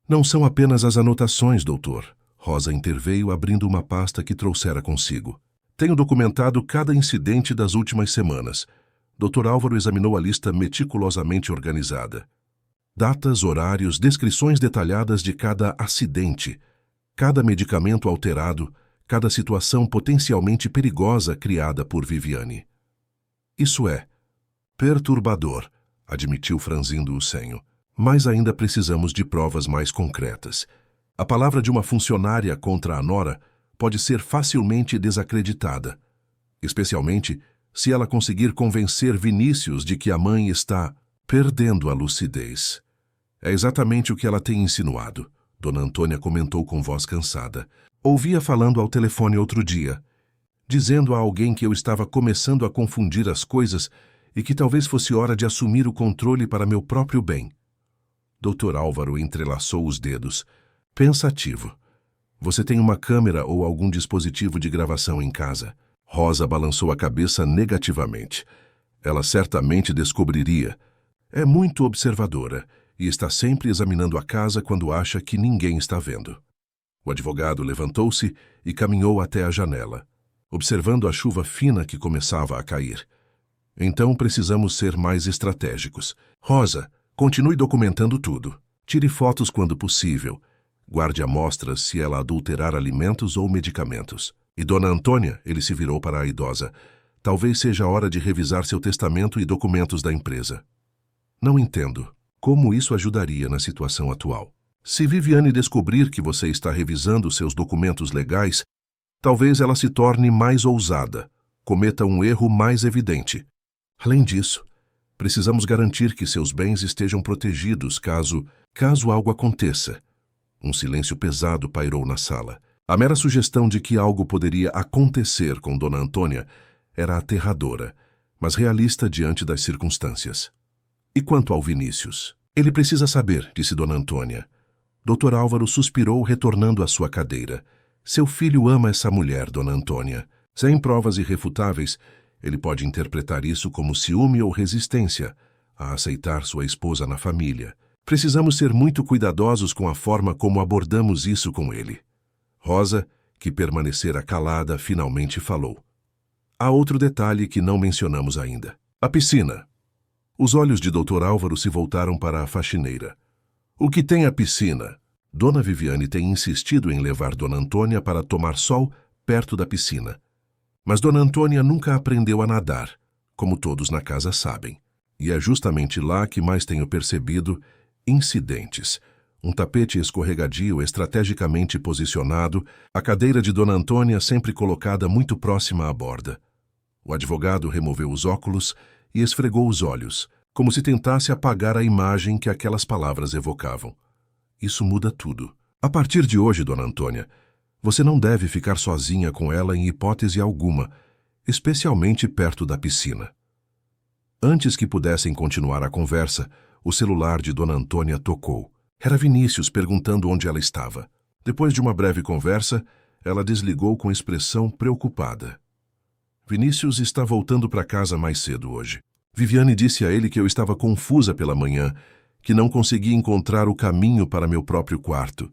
Não são apenas as anotações, doutor. Rosa interveio abrindo uma pasta que trouxera consigo. Tenho documentado cada incidente das últimas semanas. Dr. Álvaro examinou a lista meticulosamente organizada. Datas, horários, descrições detalhadas de cada acidente, cada medicamento alterado, cada situação potencialmente perigosa criada por Viviane. Isso é perturbador, admitiu franzindo o senho. Mas ainda precisamos de provas mais concretas. A palavra de uma funcionária contra a nora pode ser facilmente desacreditada, especialmente se ela conseguir convencer Vinícius de que a mãe está perdendo a lucidez. É exatamente o que ela tem insinuado, Dona Antônia comentou com voz cansada. Ouvia falando ao telefone outro dia, dizendo a alguém que eu estava começando a confundir as coisas e que talvez fosse hora de assumir o controle para meu próprio bem. Dr. Álvaro entrelaçou os dedos, pensativo. Você tem uma câmera ou algum dispositivo de gravação em casa? Rosa balançou a cabeça negativamente. Ela certamente descobriria. É muito observadora e está sempre examinando a casa quando acha que ninguém está vendo. O advogado levantou-se e caminhou até a janela, observando a chuva fina que começava a cair. Então precisamos ser mais estratégicos. Rosa, continue documentando tudo. Tire fotos quando possível. Guarde amostras se ela adulterar alimentos ou medicamentos. E Dona Antônia, ele se virou para a idosa, talvez seja a hora de revisar seu testamento e documentos da empresa. Não entendo como isso ajudaria na situação atual. Se Viviane descobrir que você está revisando seus documentos legais, talvez ela se torne mais ousada, cometa um erro mais evidente. Além disso, Precisamos garantir que seus bens estejam protegidos caso algo aconteça. Um silêncio pesado pairou na sala. A mera sugestão de que algo poderia acontecer com Dona Antônia era aterradora, mas realista diante das circunstâncias. E quanto ao Vinícius? Ele precisa saber, disse Dona Antônia. Dr. Álvaro suspirou, retornando à sua cadeira. Seu filho ama essa mulher, Dona Antônia. Sem provas irrefutáveis, ele pode interpretar isso como ciúme ou resistência a aceitar sua esposa na família. Precisamos ser muito cuidadosos com a forma como abordamos isso com ele. Rosa, que permanecera calada, finalmente falou. Há outro detalhe que não mencionamos ainda. A piscina. Os olhos de Dr. Álvaro se voltaram para a faxineira. O que tem a piscina? Dona Viviane tem insistido em levar Dona Antônia para tomar sol perto da piscina. Mas Dona Antônia nunca aprendeu a nadar, como todos na casa sabem. E é justamente lá que mais tenho percebido incidentes. Um tapete escorregadio estrategicamente posicionado, a cadeira de Dona Antônia sempre colocada muito próxima à borda. O advogado removeu os óculos e esfregou os olhos, como se tentasse apagar a imagem que aquelas palavras evocavam. Isso muda tudo. A partir de hoje, Dona Antônia, você não deve ficar sozinha com ela em hipótese alguma, especialmente perto da piscina. Antes que pudessem continuar a conversa, o celular de Dona Antônia tocou. Era Vinícius perguntando onde ela estava. Depois de uma breve conversa, ela desligou com expressão preocupada. Vinícius está voltando para casa mais cedo hoje. Viviane disse a ele que eu estava confusa pela manhã, que não conseguia encontrar o caminho para meu próprio quarto.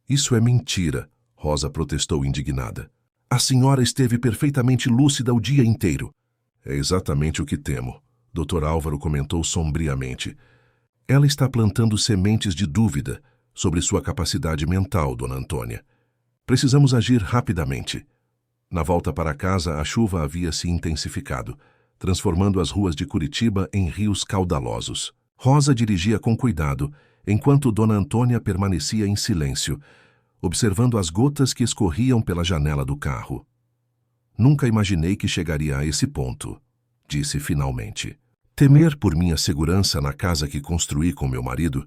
Isso é mentira, Rosa protestou indignada. A senhora esteve perfeitamente lúcida o dia inteiro. É exatamente o que temo, Dr. Álvaro comentou sombriamente. Ela está plantando sementes de dúvida sobre sua capacidade mental, Dona Antônia. Precisamos agir rapidamente. Na volta para casa, a chuva havia se intensificado, transformando as ruas de Curitiba em rios caudalosos. Rosa dirigia com cuidado, enquanto Dona Antônia permanecia em silêncio, observando as gotas que escorriam pela janela do carro. Nunca imaginei que chegaria a esse ponto, disse finalmente. Temer por minha segurança na casa que construí com meu marido,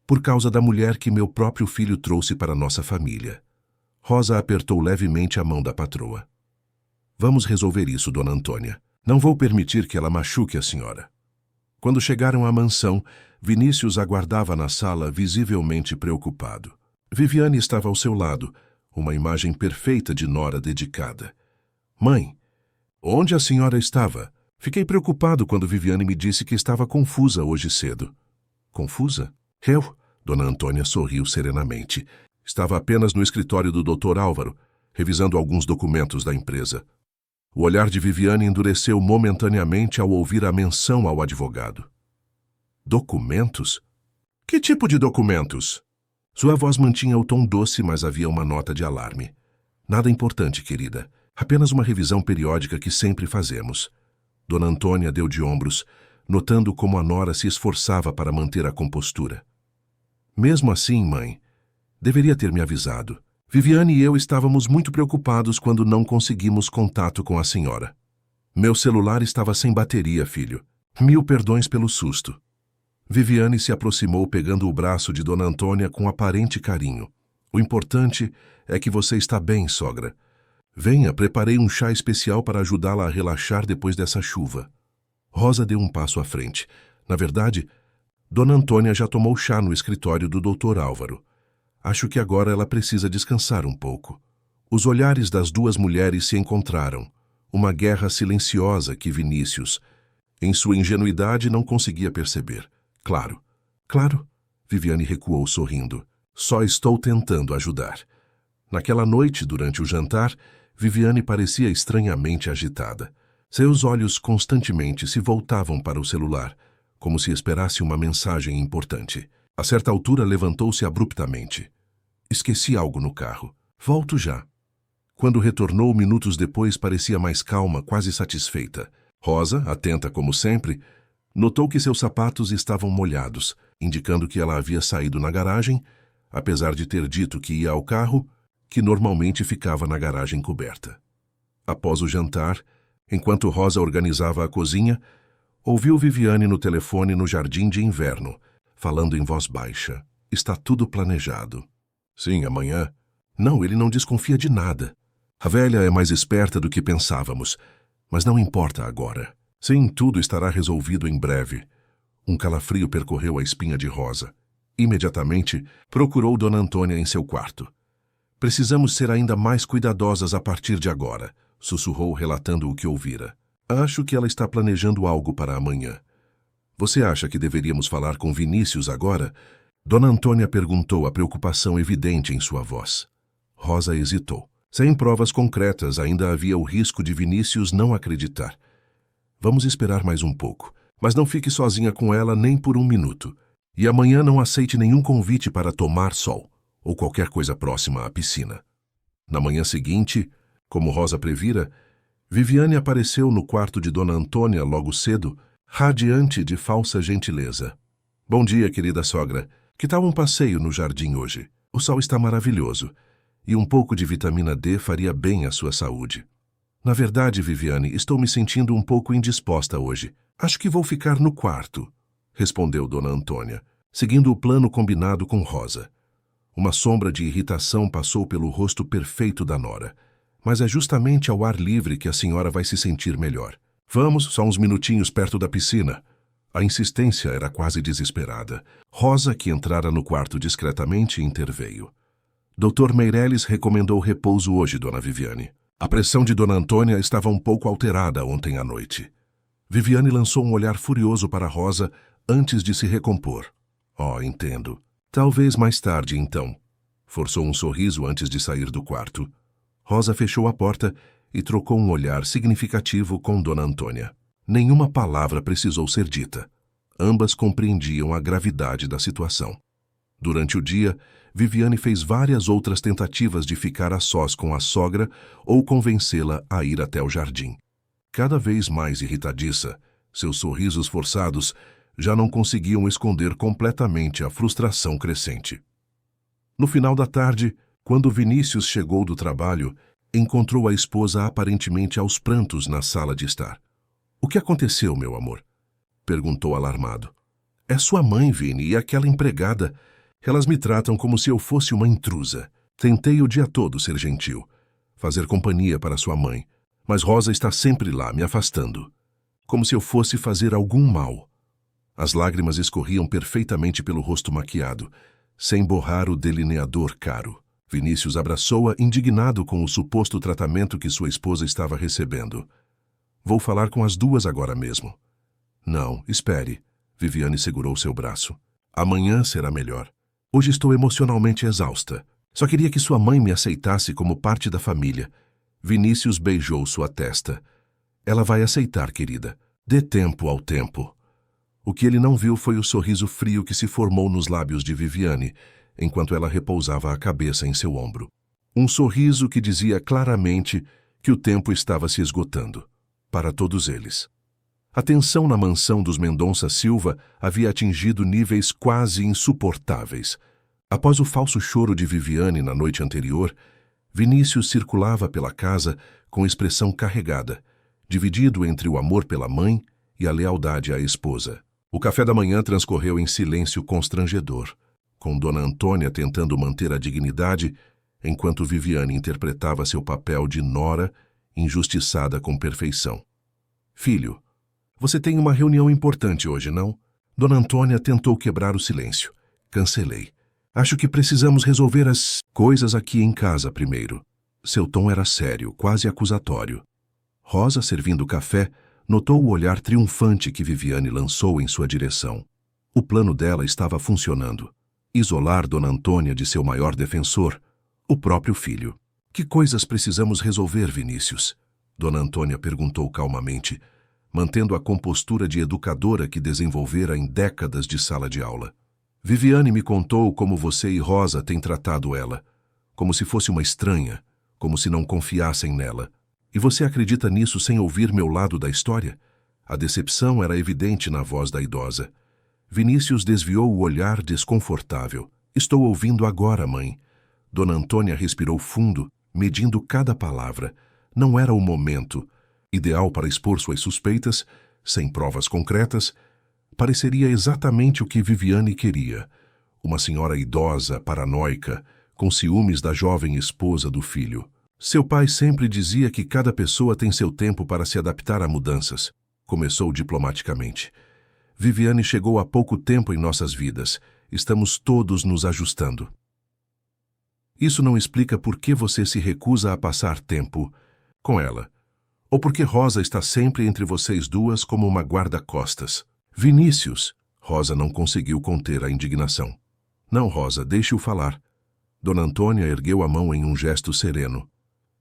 por causa da mulher que meu próprio filho trouxe para nossa família. Rosa apertou levemente a mão da patroa. Vamos resolver isso, Dona Antônia. Não vou permitir que ela machuque a senhora. Quando chegaram à mansão, Vinícius aguardava na sala visivelmente preocupado. Viviane estava ao seu lado, uma imagem perfeita de nora dedicada. Mãe, onde a senhora estava? Fiquei preocupado quando Viviane me disse que estava confusa hoje cedo. Confusa? Eu? Dona Antônia sorriu serenamente. Estava apenas no escritório do Dr. Álvaro, revisando alguns documentos da empresa. O olhar de Viviane endureceu momentaneamente ao ouvir a menção ao advogado. Documentos? Que tipo de documentos? Sua voz mantinha o tom doce, mas havia uma nota de alarme. Nada importante, querida. Apenas uma revisão periódica que sempre fazemos. Dona Antônia deu de ombros, notando como a nora se esforçava para manter a compostura. Mesmo assim, mãe, deveria ter me avisado. Viviane e eu estávamos muito preocupados quando não conseguimos contato com a senhora. Meu celular estava sem bateria, filho. 1000 perdões pelo susto. Viviane se aproximou pegando o braço de Dona Antônia com aparente carinho. O importante é que você está bem, sogra. Venha, preparei um chá especial para ajudá-la a relaxar depois dessa chuva. Rosa deu um passo à frente. Na verdade, Dona Antônia já tomou chá no escritório do Dr. Álvaro. Acho que agora ela precisa descansar um pouco. Os olhares das duas mulheres se encontraram. Uma guerra silenciosa que Vinícius, em sua ingenuidade, não conseguia perceber. Claro, claro, Viviane recuou sorrindo. Só estou tentando ajudar. Naquela noite, durante o jantar, Viviane parecia estranhamente agitada. Seus olhos constantemente se voltavam para o celular, como se esperasse uma mensagem importante. A certa altura, levantou-se abruptamente. Esqueci algo no carro. Volto já. Quando retornou, minutos depois, parecia mais calma, quase satisfeita. Rosa, atenta como sempre, notou que seus sapatos estavam molhados, indicando que ela havia saído na garagem, apesar de ter dito que ia ao carro, que normalmente ficava na garagem coberta. Após o jantar, enquanto Rosa organizava a cozinha, Ouviu Viviane no telefone no jardim de inverno, falando em voz baixa. Está tudo planejado. Sim, amanhã. Não, ele não desconfia de nada. A velha é mais esperta do que pensávamos, mas não importa agora. Sim, tudo estará resolvido em breve. Um calafrio percorreu a espinha de Rosa. Imediatamente, procurou Dona Antônia em seu quarto. Precisamos ser ainda mais cuidadosas a partir de agora, sussurrou relatando o que ouvira. Acho que ela está planejando algo para amanhã. Você acha que deveríamos falar com Vinícius agora? Dona Antônia perguntou, a preocupação evidente em sua voz. Rosa hesitou. Sem provas concretas, ainda havia o risco de Vinícius não acreditar. Vamos esperar mais um pouco, mas não fique sozinha com ela nem por um minuto. E amanhã não aceite nenhum convite para tomar sol, ou qualquer coisa próxima à piscina. Na manhã seguinte, como Rosa previra, Viviane apareceu no quarto de Dona Antônia logo cedo, radiante de falsa gentileza. Bom dia, querida sogra. Que tal um passeio no jardim hoje? O sol está maravilhoso, e um pouco de vitamina D faria bem à sua saúde. Na verdade, Viviane, estou me sentindo um pouco indisposta hoje. Acho que vou ficar no quarto, respondeu Dona Antônia, seguindo o plano combinado com Rosa. Uma sombra de irritação passou pelo rosto perfeito da nora. Mas é justamente ao ar livre que a senhora vai se sentir melhor. Vamos, só uns minutinhos perto da piscina. A insistência era quase desesperada. Rosa, que entrara no quarto discretamente, interveio. Dr. Meireles recomendou repouso hoje, Dona Viviane. A pressão de Dona Antônia estava um pouco alterada ontem à noite. Viviane lançou um olhar furioso para Rosa antes de se recompor. Oh, entendo. Talvez mais tarde, então. Forçou um sorriso antes de sair do quarto. Rosa fechou a porta e trocou um olhar significativo com Dona Antônia. Nenhuma palavra precisou ser dita. Ambas compreendiam a gravidade da situação. Durante o dia, Viviane fez várias outras tentativas de ficar a sós com a sogra ou convencê-la a ir até o jardim. Cada vez mais irritadiça, seus sorrisos forçados já não conseguiam esconder completamente a frustração crescente. No final da tarde, quando Vinícius chegou do trabalho, encontrou a esposa aparentemente aos prantos na sala de estar. — O que aconteceu, meu amor? Perguntou alarmado. — É sua mãe, Vini, e aquela empregada. Elas me tratam como se eu fosse uma intrusa. Tentei o dia todo ser gentil, fazer companhia para sua mãe, mas Rosa está sempre lá, me afastando, como se eu fosse fazer algum mal. As lágrimas escorriam perfeitamente pelo rosto maquiado, sem borrar o delineador caro. Vinícius abraçou-a, indignado com o suposto tratamento que sua esposa estava recebendo. Vou falar com as duas agora mesmo. Não, espere. Viviane segurou seu braço. Amanhã será melhor. Hoje estou emocionalmente exausta. Só queria que sua mãe me aceitasse como parte da família. Vinícius beijou sua testa. Ela vai aceitar, querida. Dê tempo ao tempo. O que ele não viu foi o sorriso frio que se formou nos lábios de Viviane, enquanto ela repousava a cabeça em seu ombro. Um sorriso que dizia claramente que o tempo estava se esgotando, para todos eles. A tensão na mansão dos Mendonça Silva havia atingido níveis quase insuportáveis. Após o falso choro de Viviane na noite anterior, Vinícius circulava pela casa com expressão carregada, dividido entre o amor pela mãe e a lealdade à esposa. O café da manhã transcorreu em silêncio constrangedor, com Dona Antônia tentando manter a dignidade, enquanto Viviane interpretava seu papel de nora, injustiçada com perfeição. Filho, você tem uma reunião importante hoje, não? Dona Antônia tentou quebrar o silêncio. Cancelei. Acho que precisamos resolver as coisas aqui em casa primeiro. Seu tom era sério, quase acusatório. Rosa, servindo café, notou o olhar triunfante que Viviane lançou em sua direção. O plano dela estava funcionando. Isolar Dona Antônia de seu maior defensor, o próprio filho. Que coisas precisamos resolver, Vinícius? Dona Antônia perguntou calmamente, mantendo a compostura de educadora que desenvolvera em décadas de sala de aula. Viviane me contou como você e Rosa têm tratado ela, como se fosse uma estranha, como se não confiassem nela. E você acredita nisso sem ouvir meu lado da história? A decepção era evidente na voz da idosa. Vinícius desviou o olhar desconfortável. Estou ouvindo agora, mãe. Dona Antônia respirou fundo, medindo cada palavra. Não era o momento ideal para expor suas suspeitas, sem provas concretas, pareceria exatamente o que Viviane queria. Uma senhora idosa, paranoica, com ciúmes da jovem esposa do filho. Seu pai sempre dizia que cada pessoa tem seu tempo para se adaptar a mudanças. Começou diplomaticamente. Viviane chegou há pouco tempo em nossas vidas. Estamos todos nos ajustando. Isso não explica por que você se recusa a passar tempo com ela. Ou porque Rosa está sempre entre vocês duas como uma guarda-costas. Vinícius! Rosa não conseguiu conter a indignação. Não, Rosa, deixe-o falar. Dona Antônia ergueu a mão em um gesto sereno.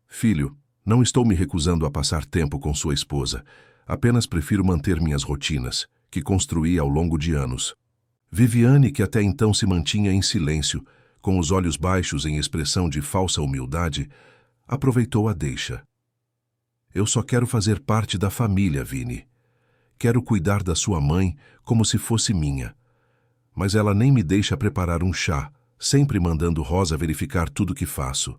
Filho, não estou me recusando a passar tempo com sua esposa. Apenas prefiro manter minhas rotinas, que construí ao longo de anos. Viviane, que até então se mantinha em silêncio, com os olhos baixos em expressão de falsa humildade, aproveitou a deixa. Eu só quero fazer parte da família, Vini. Quero cuidar da sua mãe como se fosse minha. Mas ela nem me deixa preparar um chá, sempre mandando Rosa verificar tudo que faço.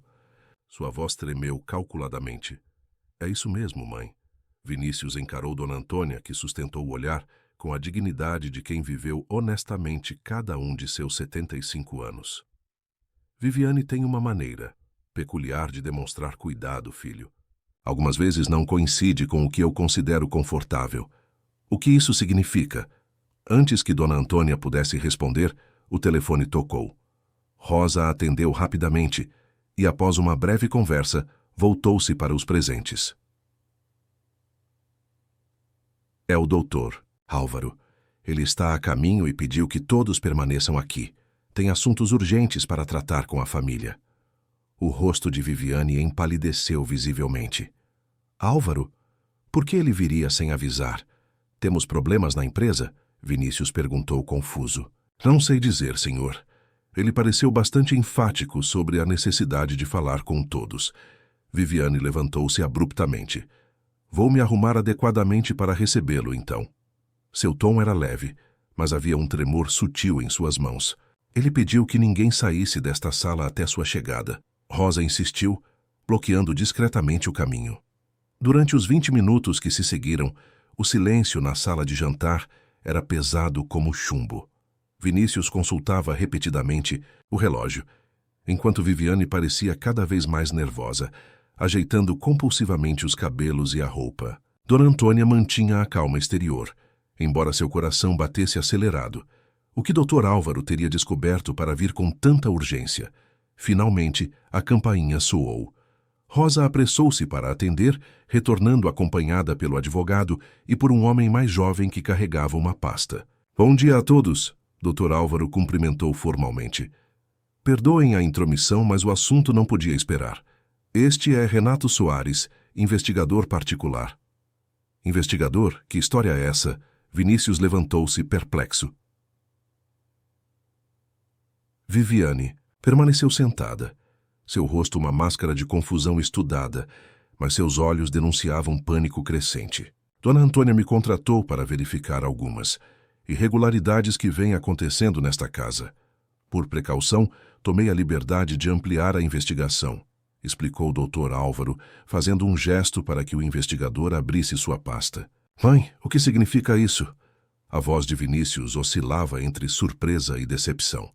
Sua voz tremeu calculadamente. É isso mesmo, mãe. Vinícius encarou Dona Antônia, que sustentou o olhar com a dignidade de quem viveu honestamente cada um de seus 75 anos. Viviane tem uma maneira peculiar de demonstrar cuidado, filho. Algumas vezes não coincide com o que eu considero confortável. O que isso significa? Antes que Dona Antônia pudesse responder, o telefone tocou. Rosa atendeu rapidamente e, após uma breve conversa, voltou-se para os presentes. É o doutor, Álvaro. Ele está a caminho e pediu que todos permaneçam aqui. Tem assuntos urgentes para tratar com a família. O rosto de Viviane empalideceu visivelmente. Álvaro? Por que ele viria sem avisar? Temos problemas na empresa? Vinícius perguntou confuso. Não sei dizer, senhor. Ele pareceu bastante enfático sobre a necessidade de falar com todos. Viviane levantou-se abruptamente. Vou me arrumar adequadamente para recebê-lo, então. Seu tom era leve, mas havia um tremor sutil em suas mãos. Ele pediu que ninguém saísse desta sala até sua chegada. Rosa insistiu, bloqueando discretamente o caminho. Durante os 20 minutos que se seguiram, o silêncio na sala de jantar era pesado como chumbo. Vinícius consultava repetidamente o relógio, enquanto Viviane parecia cada vez mais nervosa, ajeitando compulsivamente os cabelos e a roupa. Dona Antônia mantinha a calma exterior, embora seu coração batesse acelerado. O que Dr. Álvaro teria descoberto para vir com tanta urgência? Finalmente, a campainha soou. Rosa apressou-se para atender, retornando acompanhada pelo advogado e por um homem mais jovem que carregava uma pasta. Bom dia a todos, Dr. Álvaro cumprimentou formalmente. Perdoem a intromissão, mas o assunto não podia esperar. Este é Renato Soares, investigador particular. Investigador? Que história é essa? Vinícius levantou-se perplexo. Viviane permaneceu sentada. Seu rosto uma máscara de confusão estudada, mas seus olhos denunciavam pânico crescente. Dona Antônia me contratou para verificar algumas irregularidades que vêm acontecendo nesta casa. Por precaução, tomei a liberdade de ampliar a investigação, explicou o Dr. Álvaro, fazendo um gesto para que o investigador abrisse sua pasta. Mãe, o que significa isso? A voz de Vinícius oscilava entre surpresa e decepção.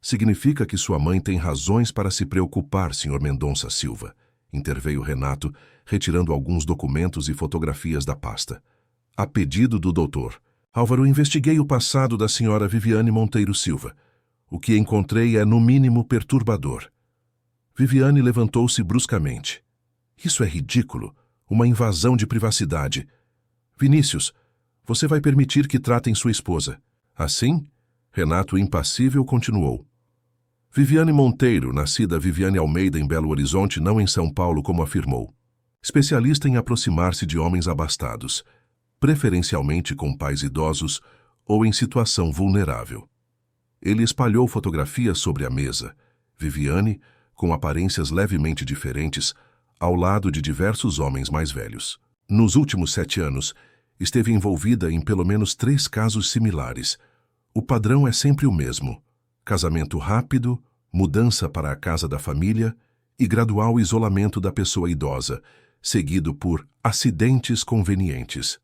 Significa que sua mãe tem razões para se preocupar, Sr. Mendonça Silva, interveio Renato, retirando alguns documentos e fotografias da pasta. A pedido do doutor, Álvaro, investiguei o passado da senhora Viviane Monteiro Silva. O que encontrei é, no mínimo, perturbador. Viviane levantou-se bruscamente. Isso é ridículo, uma invasão de privacidade. Vinícius, você vai permitir que tratem sua esposa. Assim? Renato, impassível, continuou. Viviane Monteiro, nascida Viviane Almeida em Belo Horizonte, não em São Paulo, como afirmou. Especialista em aproximar-se de homens abastados, preferencialmente com pais idosos ou em situação vulnerável. Ele espalhou fotografias sobre a mesa. Viviane, com aparências levemente diferentes, ao lado de diversos homens mais velhos. Nos últimos 7 anos, esteve envolvida em pelo menos 3 casos similares. O padrão é sempre o mesmo. Casamento rápido, mudança para a casa da família e gradual isolamento da pessoa idosa, seguido por acidentes convenientes.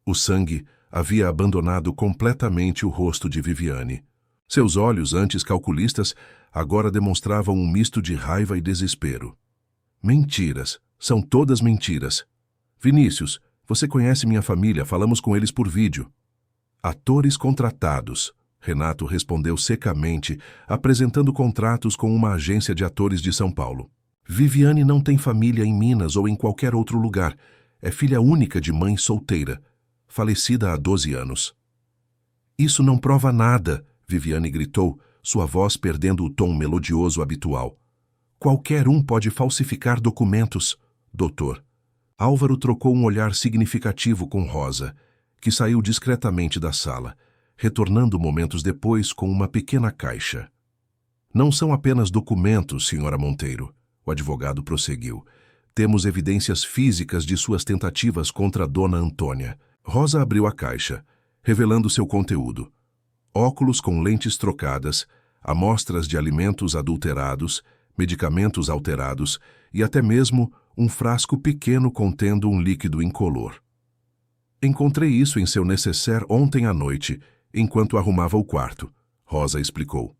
O sangue havia abandonado completamente o rosto de Viviane. Seus olhos, antes calculistas, agora demonstravam um misto de raiva e desespero. Mentiras. São todas mentiras. Vinícius, você conhece minha família, falamos com eles por vídeo. Atores contratados. Renato respondeu secamente, apresentando contratos com uma agência de atores de São Paulo. Viviane não tem família em Minas ou em qualquer outro lugar. É filha única de mãe solteira, falecida há 12 anos. Isso não prova nada, Viviane gritou, sua voz perdendo o tom melodioso habitual. Qualquer um pode falsificar documentos, doutor. Álvaro trocou um olhar significativo com Rosa, que saiu discretamente da sala, retornando momentos depois com uma pequena caixa. Não são apenas documentos, senhora Monteiro, o advogado prosseguiu. Temos evidências físicas de suas tentativas contra Dona Antônia. Rosa abriu a caixa, revelando seu conteúdo. Óculos com lentes trocadas, amostras de alimentos adulterados, medicamentos alterados e até mesmo um frasco pequeno contendo um líquido incolor. Encontrei isso em seu nécessaire ontem à noite, enquanto arrumava o quarto, Rosa explicou.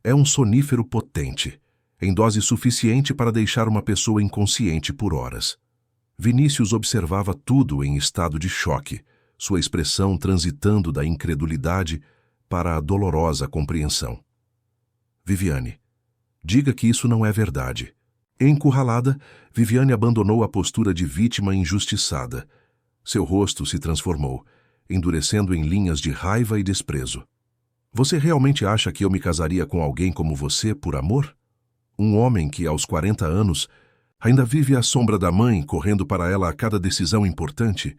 É um sonífero potente, em dose suficiente para deixar uma pessoa inconsciente por horas. Vinícius observava tudo em estado de choque, sua expressão transitando da incredulidade para a dolorosa compreensão. Viviane, diga que isso não é verdade. Encurralada, Viviane abandonou a postura de vítima injustiçada. Seu rosto se transformou, endurecendo em linhas de raiva e desprezo. Você realmente acha que eu me casaria com alguém como você por amor? Um homem que, aos 40 anos, ainda vive à sombra da mãe, correndo para ela a cada decisão importante?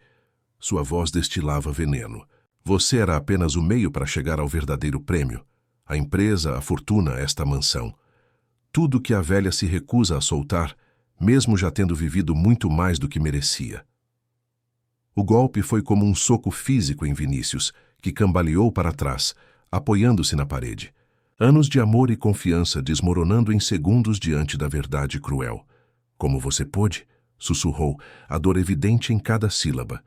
Sua voz destilava veneno. Você era apenas o meio para chegar ao verdadeiro prêmio. A empresa, a fortuna, esta mansão. Tudo que a velha se recusa a soltar, mesmo já tendo vivido muito mais do que merecia. O golpe foi como um soco físico em Vinícius, que cambaleou para trás, apoiando-se na parede. Anos de amor e confiança desmoronando em segundos diante da verdade cruel. Como você pôde? Sussurrou, a dor evidente em cada sílaba.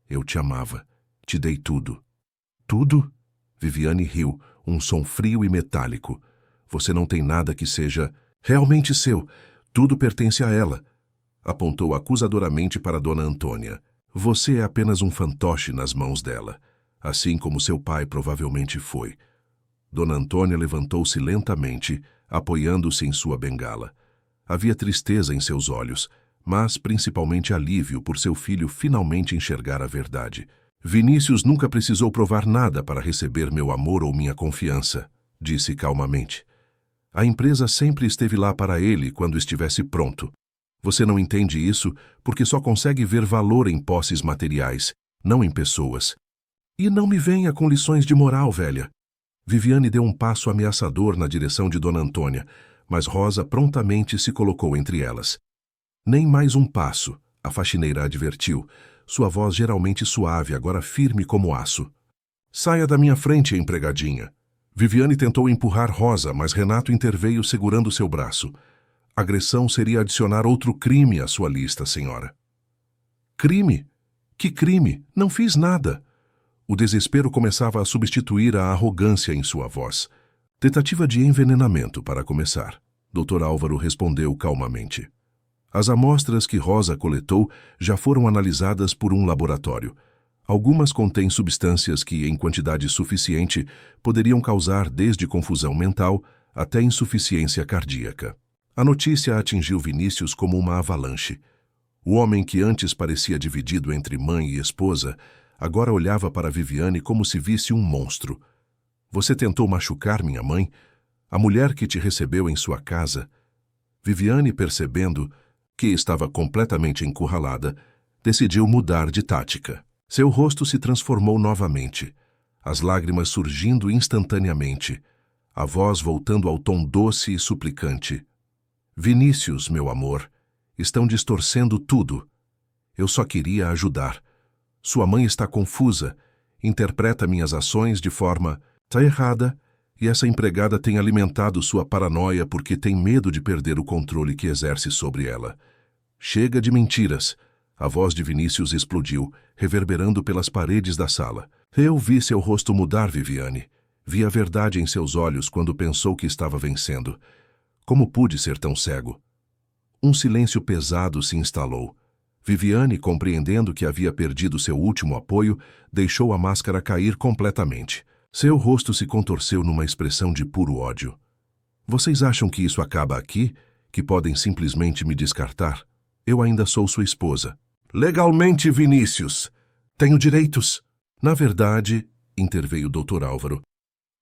Eu te amava. Te dei tudo. Tudo? Viviane riu, um som frio e metálico. Você não tem nada que seja realmente seu. Tudo pertence a ela. Apontou acusadoramente para Dona Antônia. Você é apenas um fantoche nas mãos dela, assim como seu pai provavelmente foi. Dona Antônia levantou-se lentamente, apoiando-se em sua bengala. Havia tristeza em seus olhos, mas principalmente alívio por seu filho finalmente enxergar a verdade. Vinícius nunca precisou provar nada para receber meu amor ou minha confiança, disse calmamente. A empresa sempre esteve lá para ele quando estivesse pronto. Você não entende isso porque só consegue ver valor em posses materiais, não em pessoas. E não me venha com lições de moral, velha. Viviane deu um passo ameaçador na direção de Dona Antônia, mas Rosa prontamente se colocou entre elas. Nem mais um passo, a faxineira advertiu, sua voz geralmente suave, agora firme como aço. Saia da minha frente, empregadinha. Viviane tentou empurrar Rosa, mas Renato interveio segurando seu braço. Agressão seria adicionar outro crime à sua lista, senhora. Crime? Que crime? Não fiz nada. O desespero começava a substituir a arrogância em sua voz. Tentativa de envenenamento, para começar. Dr. Álvaro respondeu calmamente. As amostras que Rosa coletou já foram analisadas por um laboratório. Algumas contêm substâncias que, em quantidade suficiente, poderiam causar desde confusão mental até insuficiência cardíaca. A notícia atingiu Vinícius como uma avalanche. O homem que antes parecia dividido entre mãe e esposa, agora olhava para Viviane como se visse um monstro. Você tentou machucar minha mãe? A mulher que te recebeu em sua casa? Viviane, percebendo que estava completamente encurralada, decidiu mudar de tática. Seu rosto se transformou novamente, as lágrimas surgindo instantaneamente, a voz voltando ao tom doce e suplicante. Vinícius, meu amor, estão distorcendo tudo. Eu só queria ajudar. Sua mãe está confusa, interpreta minhas ações de forma errada, e essa empregada tem alimentado sua paranoia porque tem medo de perder o controle que exerce sobre ela. Chega de mentiras. A voz de Vinícius explodiu, reverberando pelas paredes da sala. Eu vi seu rosto mudar, Viviane. Vi a verdade em seus olhos quando pensou que estava vencendo. Como pude ser tão cego? Um silêncio pesado se instalou. Viviane, compreendendo que havia perdido seu último apoio, deixou a máscara cair completamente. Seu rosto se contorceu numa expressão de puro ódio. Vocês acham que isso acaba aqui? Que podem simplesmente me descartar? Eu ainda sou sua esposa. Legalmente, Vinícius. Tenho direitos. Na verdade, interveio o Dr. Álvaro,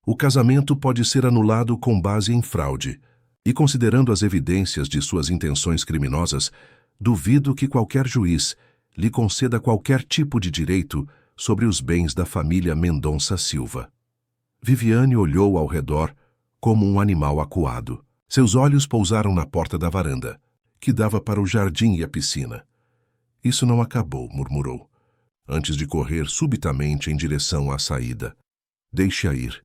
o casamento pode ser anulado com base em fraude. E considerando as evidências de suas intenções criminosas, duvido que qualquer juiz lhe conceda qualquer tipo de direito sobre os bens da família Mendonça Silva. Viviane olhou ao redor como um animal acuado. Seus olhos pousaram na porta da varanda, que dava para o jardim e a piscina. Isso não acabou, murmurou, antes de correr subitamente em direção à saída. Deixe-a ir.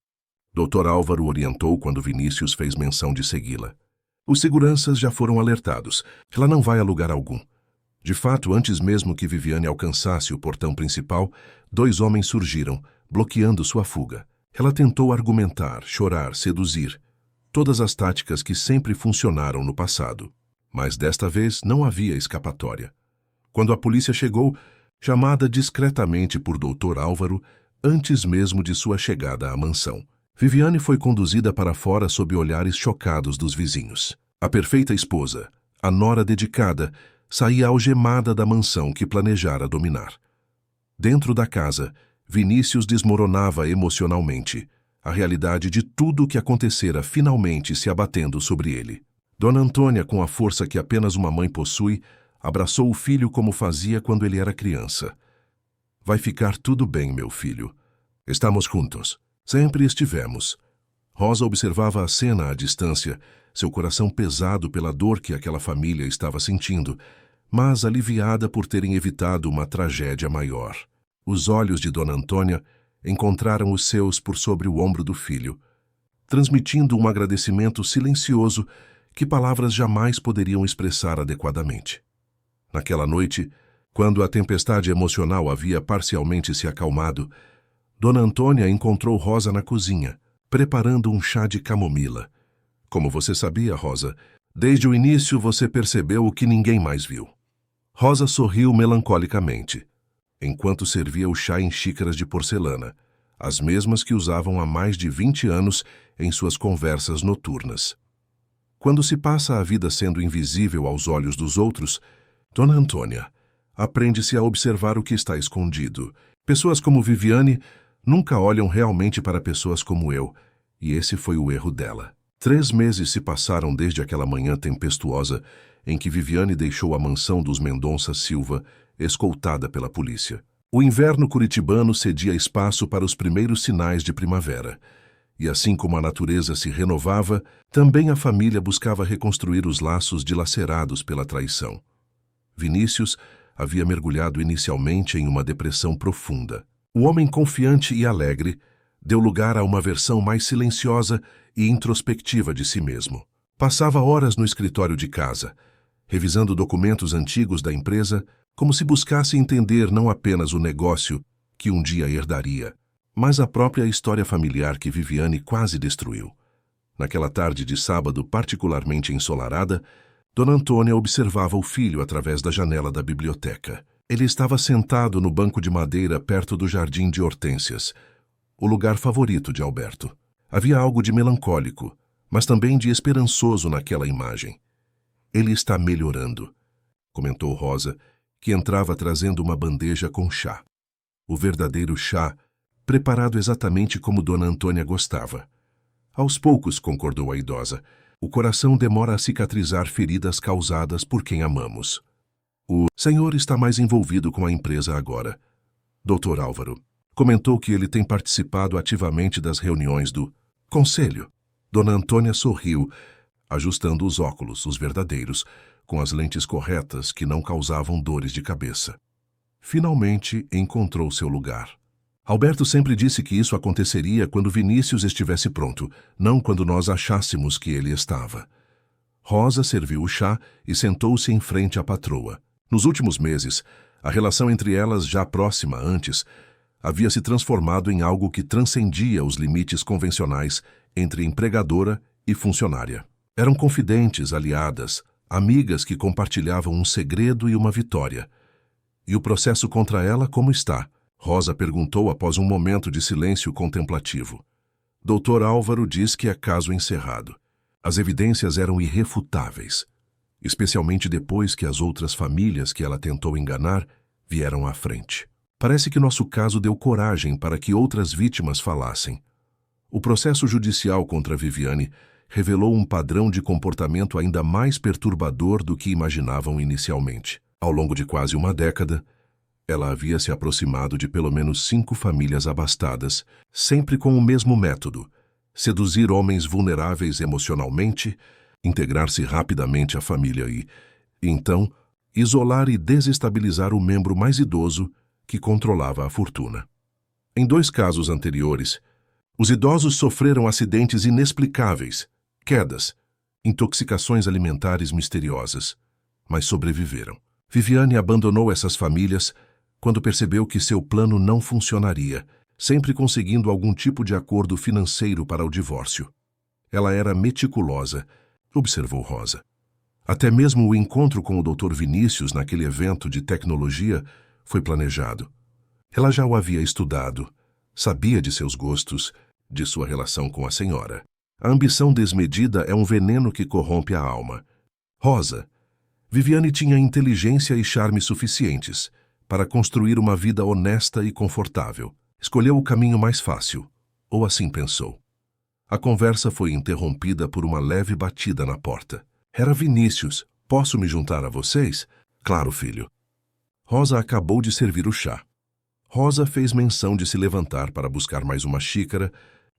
Dr. Álvaro orientou quando Vinícius fez menção de segui-la. Os seguranças já foram alertados. Ela não vai a lugar algum. De fato, antes mesmo que Viviane alcançasse o portão principal, 2 homens surgiram, bloqueando sua fuga. Ela tentou argumentar, chorar, seduzir. Todas as táticas que sempre funcionaram no passado. Mas desta vez não havia escapatória. Quando a polícia chegou, chamada discretamente por Dr. Álvaro, antes mesmo de sua chegada à mansão, Viviane foi conduzida para fora sob olhares chocados dos vizinhos. A perfeita esposa, a nora dedicada, saía algemada da mansão que planejara dominar. Dentro da casa, Vinícius desmoronava emocionalmente, a realidade de tudo o que acontecera finalmente se abatendo sobre ele. Dona Antônia, com a força que apenas uma mãe possui, abraçou o filho como fazia quando ele era criança. Vai ficar tudo bem, meu filho. Estamos juntos. Sempre estivemos. Rosa observava a cena à distância, seu coração pesado pela dor que aquela família estava sentindo, mas aliviada por terem evitado uma tragédia maior. Os olhos de Dona Antônia encontraram os seus por sobre o ombro do filho, transmitindo um agradecimento silencioso que palavras jamais poderiam expressar adequadamente. Naquela noite, quando a tempestade emocional havia parcialmente se acalmado, Dona Antônia encontrou Rosa na cozinha, preparando um chá de camomila. Como você sabia, Rosa, desde o início você percebeu o que ninguém mais viu. Rosa sorriu melancolicamente, enquanto servia o chá em xícaras de porcelana, as mesmas que usavam há mais de 20 anos em suas conversas noturnas. Quando se passa a vida sendo invisível aos olhos dos outros, Dona Antônia, aprende-se a observar o que está escondido. Pessoas como Viviane nunca olham realmente para pessoas como eu, e esse foi o erro dela. 3 meses se passaram desde aquela manhã tempestuosa em que Viviane deixou a mansão dos Mendonça Silva, escoltada pela polícia. O inverno curitibano cedia espaço para os primeiros sinais de primavera, e assim como a natureza se renovava, também a família buscava reconstruir os laços dilacerados pela traição. Vinícius havia mergulhado inicialmente em uma depressão profunda. O homem confiante e alegre deu lugar a uma versão mais silenciosa e introspectiva de si mesmo. Passava horas no escritório de casa, revisando documentos antigos da empresa, como se buscasse entender não apenas o negócio que um dia herdaria, mas a própria história familiar que Viviane quase destruiu. Naquela tarde de sábado particularmente ensolarada, Dona Antônia observava o filho através da janela da biblioteca. Ele estava sentado no banco de madeira perto do jardim de hortênsias, o lugar favorito de Alberto. Havia algo de melancólico, mas também de esperançoso naquela imagem. Ele está melhorando, comentou Rosa, que entrava trazendo uma bandeja com chá. O verdadeiro chá, preparado exatamente como Dona Antônia gostava. Aos poucos, concordou a idosa, o coração demora a cicatrizar feridas causadas por quem amamos. O senhor está mais envolvido com a empresa agora. Dr. Álvaro comentou que ele tem participado ativamente das reuniões do conselho. Dona Antônia sorriu, ajustando os óculos, os verdadeiros, com as lentes corretas que não causavam dores de cabeça. Finalmente encontrou seu lugar. Alberto sempre disse que isso aconteceria quando Vinícius estivesse pronto, não quando nós achássemos que ele estava. Rosa serviu o chá e sentou-se em frente à patroa. Nos últimos meses, a relação entre elas, já próxima antes, havia se transformado em algo que transcendia os limites convencionais entre empregadora e funcionária. Eram confidentes, aliadas, amigas que compartilhavam um segredo e uma vitória. E o processo contra ela como está? Rosa perguntou após um momento de silêncio contemplativo. Dr. Álvaro diz que é caso encerrado. As evidências eram irrefutáveis, especialmente depois que as outras famílias que ela tentou enganar vieram à frente. Parece que nosso caso deu coragem para que outras vítimas falassem. O processo judicial contra Viviane revelou um padrão de comportamento ainda mais perturbador do que imaginavam inicialmente. Ao longo de quase uma década, ela havia se aproximado de pelo menos 5 famílias abastadas, sempre com o mesmo método: seduzir homens vulneráveis emocionalmente, integrar-se rapidamente à família e, então, isolar e desestabilizar o membro mais idoso que controlava a fortuna. Em 2 casos anteriores, os idosos sofreram acidentes inexplicáveis, quedas, intoxicações alimentares misteriosas, mas sobreviveram. Viviane abandonou essas famílias quando percebeu que seu plano não funcionaria, sempre conseguindo algum tipo de acordo financeiro para o divórcio. Ela era meticulosa, observou Rosa. Até mesmo o encontro com o Dr. Vinícius naquele evento de tecnologia foi planejado. Ela já o havia estudado, sabia de seus gostos, de sua relação com a senhora. A ambição desmedida é um veneno que corrompe a alma. Rosa, Viviane tinha inteligência e charme suficientes para construir uma vida honesta e confortável. Escolheu o caminho mais fácil, ou assim pensou. A conversa foi interrompida por uma leve batida na porta. Era Vinícius. Posso me juntar a vocês? Claro, filho. Rosa acabou de servir o chá. Rosa fez menção de se levantar para buscar mais uma xícara,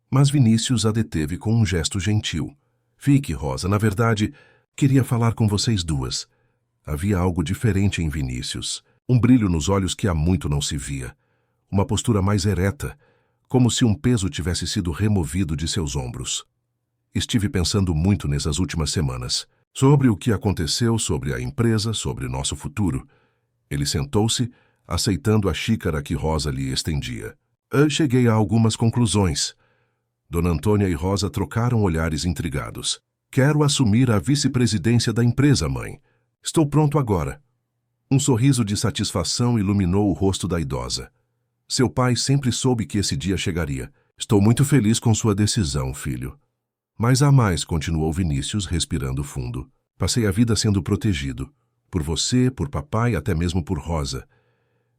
mas Vinícius a deteve com um gesto gentil. Fique, Rosa, na verdade, queria falar com vocês duas. Havia algo diferente em Vinícius, um brilho nos olhos que há muito não se via, uma postura mais ereta, como se um peso tivesse sido removido de seus ombros. Estive pensando muito nessas últimas semanas, sobre o que aconteceu, sobre a empresa, sobre nosso futuro. Ele sentou-se, aceitando a xícara que Rosa lhe estendia. Cheguei a algumas conclusões. Dona Antônia e Rosa trocaram olhares intrigados. Quero assumir a vice-presidência da empresa, mãe. Estou pronto agora. Um sorriso de satisfação iluminou o rosto da idosa. Seu pai sempre soube que esse dia chegaria. Estou muito feliz com sua decisão, filho. Mas há mais, continuou Vinícius, respirando fundo. Passei a vida sendo protegido. Por você, por papai, até mesmo por Rosa.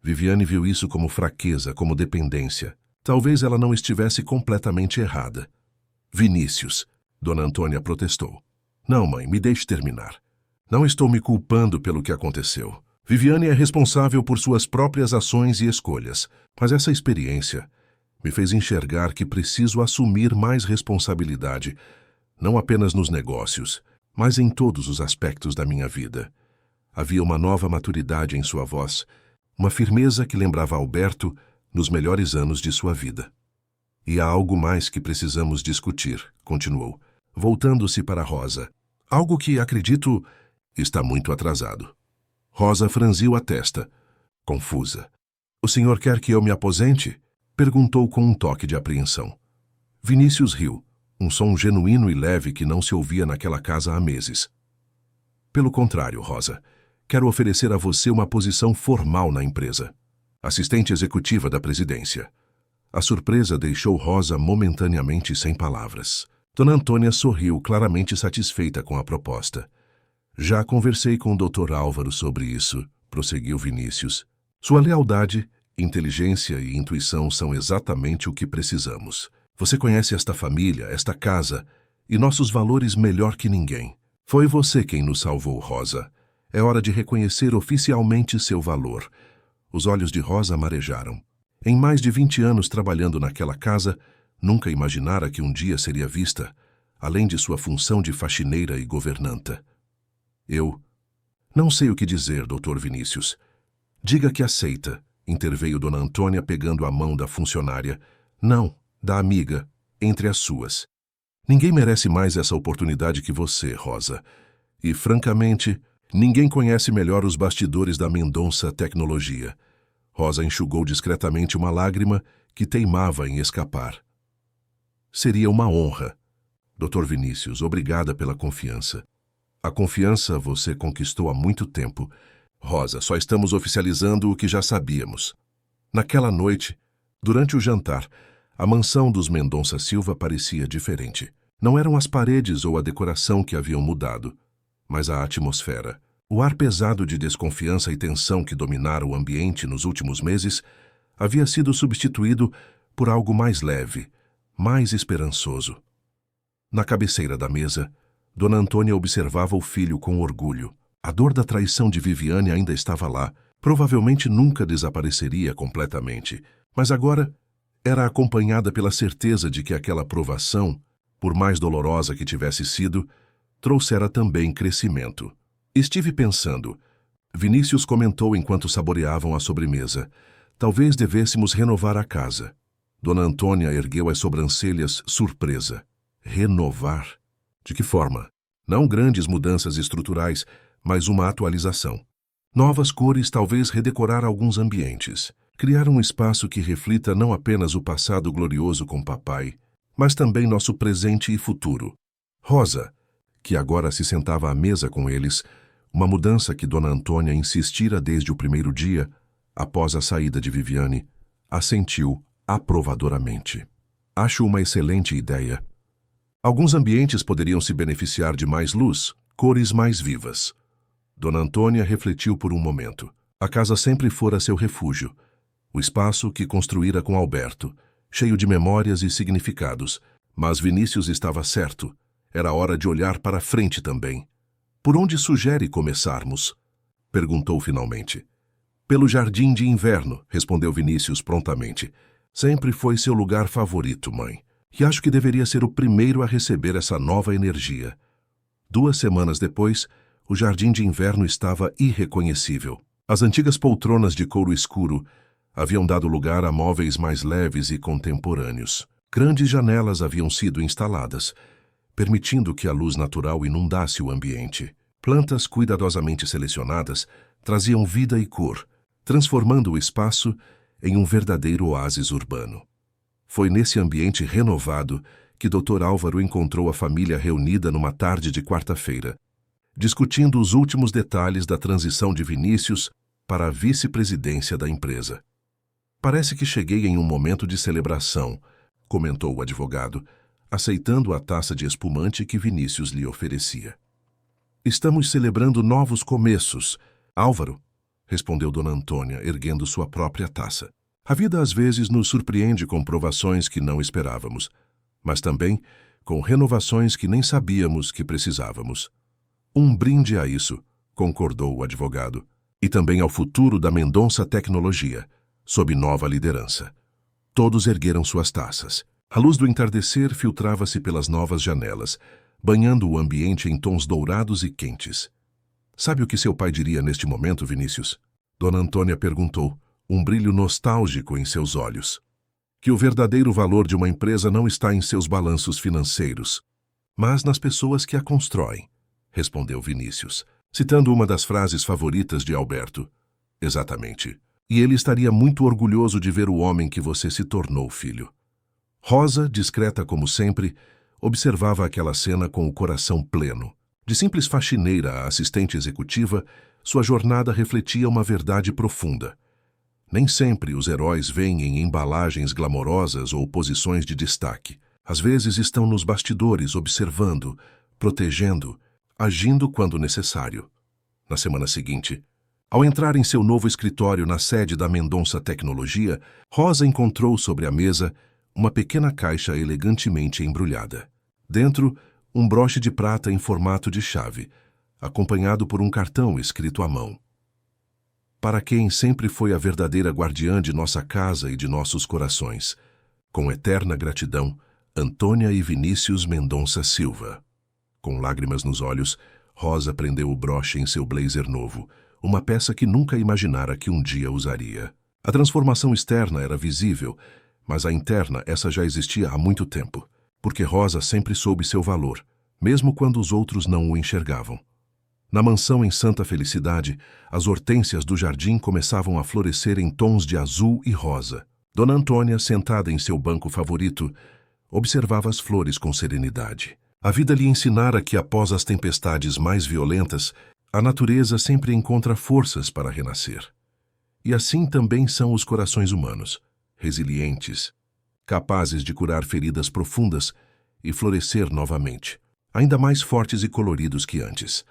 Viviane viu isso como fraqueza, como dependência. Talvez ela não estivesse completamente errada. Vinícius, Dona Antônia protestou. Não, mãe, me deixe terminar. Não estou me culpando pelo que aconteceu. Viviane é responsável por suas próprias ações e escolhas, mas essa experiência me fez enxergar que preciso assumir mais responsabilidade, não apenas nos negócios, mas em todos os aspectos da minha vida. Havia uma nova maturidade em sua voz, uma firmeza que lembrava Alberto nos melhores anos de sua vida. E há algo mais que precisamos discutir, continuou, voltando-se para Rosa. Algo que, acredito, está muito atrasado. Rosa franziu a testa, confusa. O senhor quer que eu me aposente? Perguntou com um toque de apreensão. Vinícius riu, um som genuíno e leve que não se ouvia naquela casa há meses. Pelo contrário, Rosa, quero oferecer a você uma posição formal na empresa. Assistente executiva da presidência. A surpresa deixou Rosa momentaneamente sem palavras. Dona Antônia sorriu, claramente satisfeita com a proposta. Já conversei com o Dr. Álvaro sobre isso, prosseguiu Vinícius. Sua lealdade, inteligência e intuição são exatamente o que precisamos. Você conhece esta família, esta casa e nossos valores melhor que ninguém. Foi você quem nos salvou, Rosa. É hora de reconhecer oficialmente seu valor. Os olhos de Rosa marejaram. Em mais de 20 anos trabalhando naquela casa, nunca imaginara que um dia seria vista, além de sua função de faxineira e governanta. Eu não sei o que dizer, Dr. Vinícius. Diga que aceita, interveio Dona Antônia pegando a mão da funcionária. Não, da amiga, entre as suas. Ninguém merece mais essa oportunidade que você, Rosa. E, francamente, Ninguém conhece melhor os bastidores da Mendonça Tecnologia. Rosa enxugou discretamente uma lágrima que teimava em escapar. Seria uma honra. Dr. Vinícius, obrigada pela confiança. A confiança você conquistou há muito tempo. Rosa, só estamos oficializando o que já sabíamos. Naquela noite, durante o jantar, a mansão dos Mendonça Silva parecia diferente. Não eram as paredes ou a decoração que haviam mudado, mas a atmosfera. O ar pesado de desconfiança e tensão que dominara o ambiente nos últimos meses havia sido substituído por algo mais leve, mais esperançoso. Na cabeceira da mesa, Dona Antônia observava o filho com orgulho. A dor da traição de Viviane ainda estava lá. Provavelmente nunca desapareceria completamente, mas agora era acompanhada pela certeza de que aquela provação, por mais dolorosa que tivesse sido, trouxera também crescimento. Estive pensando. Vinícius comentou enquanto saboreavam a sobremesa. Talvez devêssemos renovar a casa. Dona Antônia ergueu as sobrancelhas, surpresa. Renovar? De que forma? Não grandes mudanças estruturais, mas uma atualização. Novas cores, talvez redecorar alguns ambientes. Criar um espaço que reflita não apenas o passado glorioso com papai, mas também nosso presente e futuro. Rosa, que agora se sentava à mesa com eles, uma mudança que Dona Antônia insistira desde o primeiro dia, após a saída de Viviane, assentiu aprovadoramente. Acho uma excelente ideia. Alguns ambientes poderiam se beneficiar de mais luz, cores mais vivas. Dona Antônia refletiu por um momento. A casa sempre fora seu refúgio. O espaço que construíra com Alberto, cheio de memórias e significados. Mas Vinícius estava certo. Era hora de olhar para frente também. Por onde sugere começarmos? Perguntou finalmente. Pelo jardim de inverno, respondeu Vinícius prontamente. Sempre foi seu lugar favorito, mãe. E acho que deveria ser o primeiro a receber essa nova energia. 2 semanas depois, o jardim de inverno estava irreconhecível. As antigas poltronas de couro escuro haviam dado lugar a móveis mais leves e contemporâneos. Grandes janelas haviam sido instaladas, permitindo que a luz natural inundasse o ambiente. Plantas cuidadosamente selecionadas traziam vida e cor, transformando o espaço em um verdadeiro oásis urbano. Foi nesse ambiente renovado que Dr. Álvaro encontrou a família reunida numa tarde de quarta-feira, discutindo os últimos detalhes da transição de Vinícius para a vice-presidência da empresa. Parece que cheguei em um momento de celebração, comentou o advogado, aceitando a taça de espumante que Vinícius lhe oferecia. Estamos celebrando novos começos, Álvaro, respondeu Dona Antônia, erguendo sua própria taça. A vida às vezes nos surpreende com provações que não esperávamos, mas também com renovações que nem sabíamos que precisávamos. Um brinde a isso, concordou o advogado, e também ao futuro da Mendonça Tecnologia, sob nova liderança. Todos ergueram suas taças. A luz do entardecer filtrava-se pelas novas janelas, banhando o ambiente em tons dourados e quentes. Sabe o que seu pai diria neste momento, Vinícius? Dona Antônia perguntou, um brilho nostálgico em seus olhos. Que o verdadeiro valor de uma empresa não está em seus balanços financeiros, mas nas pessoas que a constroem, respondeu Vinícius, citando uma das frases favoritas de Alberto. Exatamente. E ele estaria muito orgulhoso de ver o homem que você se tornou, filho. Rosa, discreta como sempre, observava aquela cena com o coração pleno. De simples faxineira a assistente executiva, sua jornada refletia uma verdade profunda. Nem sempre os heróis vêm em embalagens glamorosas ou posições de destaque. Às vezes estão nos bastidores, observando, protegendo, agindo quando necessário. Na semana seguinte, ao entrar em seu novo escritório na sede da Mendonça Tecnologia, Rosa encontrou sobre a mesa uma pequena caixa elegantemente embrulhada. Dentro, um broche de prata em formato de chave, acompanhado por um cartão escrito à mão. Para quem sempre foi a verdadeira guardiã de nossa casa e de nossos corações. Com eterna gratidão, Antônia e Vinícius Mendonça Silva. Com lágrimas nos olhos, Rosa prendeu o broche em seu blazer novo, uma peça que nunca imaginara que um dia usaria. A transformação externa era visível, mas a interna essa já existia há muito tempo, porque Rosa sempre soube seu valor, mesmo quando os outros não o enxergavam. Na mansão em Santa Felicidade, as hortênsias do jardim começavam a florescer em tons de azul e rosa. Dona Antônia, sentada em seu banco favorito, observava as flores com serenidade. A vida lhe ensinara que, após as tempestades mais violentas, a natureza sempre encontra forças para renascer. E assim também são os corações humanos, resilientes, capazes de curar feridas profundas e florescer novamente, ainda mais fortes e coloridos que antes.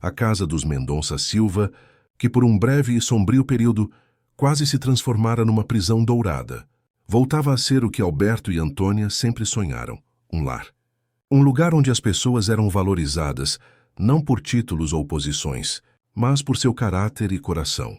A casa dos Mendonça Silva, que por um breve e sombrio período quase se transformara numa prisão dourada, voltava a ser o que Alberto e Antônia sempre sonharam, um lar. Um lugar onde as pessoas eram valorizadas, não por títulos ou posições, mas por seu caráter e coração.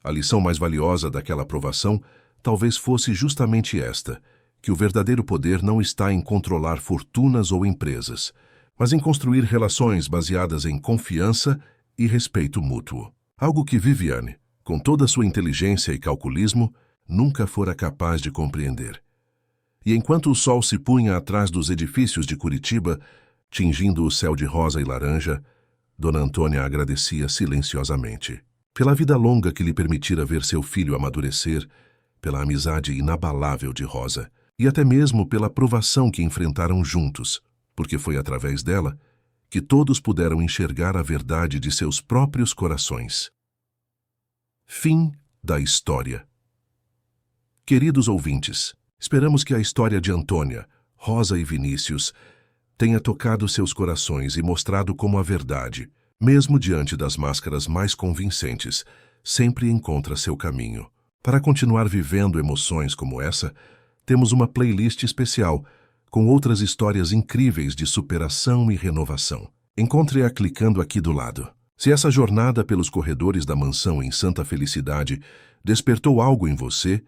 A lição mais valiosa daquela provação talvez fosse justamente esta, que o verdadeiro poder não está em controlar fortunas ou empresas, mas em construir relações baseadas em confiança e respeito mútuo. Algo que Viviane, com toda a sua inteligência e calculismo, nunca fora capaz de compreender. E enquanto o sol se punha atrás dos edifícios de Curitiba, tingindo o céu de rosa e laranja, Dona Antônia agradecia silenciosamente. Pela vida longa que lhe permitira ver seu filho amadurecer, pela amizade inabalável de Rosa, e até mesmo pela provação que enfrentaram juntos, porque foi através dela que todos puderam enxergar a verdade de seus próprios corações. Fim da história. Queridos ouvintes, esperamos que a história de Antônia, Rosa e Vinícius tenha tocado seus corações e mostrado como a verdade, mesmo diante das máscaras mais convincentes, sempre encontra seu caminho. Para continuar vivendo emoções como essa, temos uma playlist especial com outras histórias incríveis de superação e renovação. Encontre-a clicando aqui do lado. Se essa jornada pelos corredores da mansão em Santa Felicidade despertou algo em você,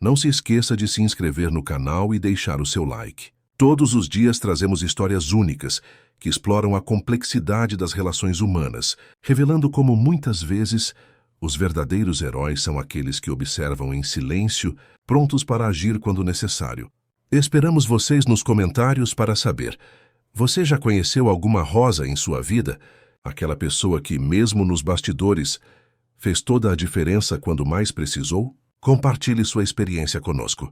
não se esqueça de se inscrever no canal e deixar o seu like. Todos os dias trazemos histórias únicas que exploram a complexidade das relações humanas, revelando como muitas vezes os verdadeiros heróis são aqueles que observam em silêncio, prontos para agir quando necessário. Esperamos vocês nos comentários para saber: você já conheceu alguma Rosa em sua vida? Aquela pessoa que, mesmo nos bastidores, fez toda a diferença quando mais precisou? Compartilhe sua experiência conosco.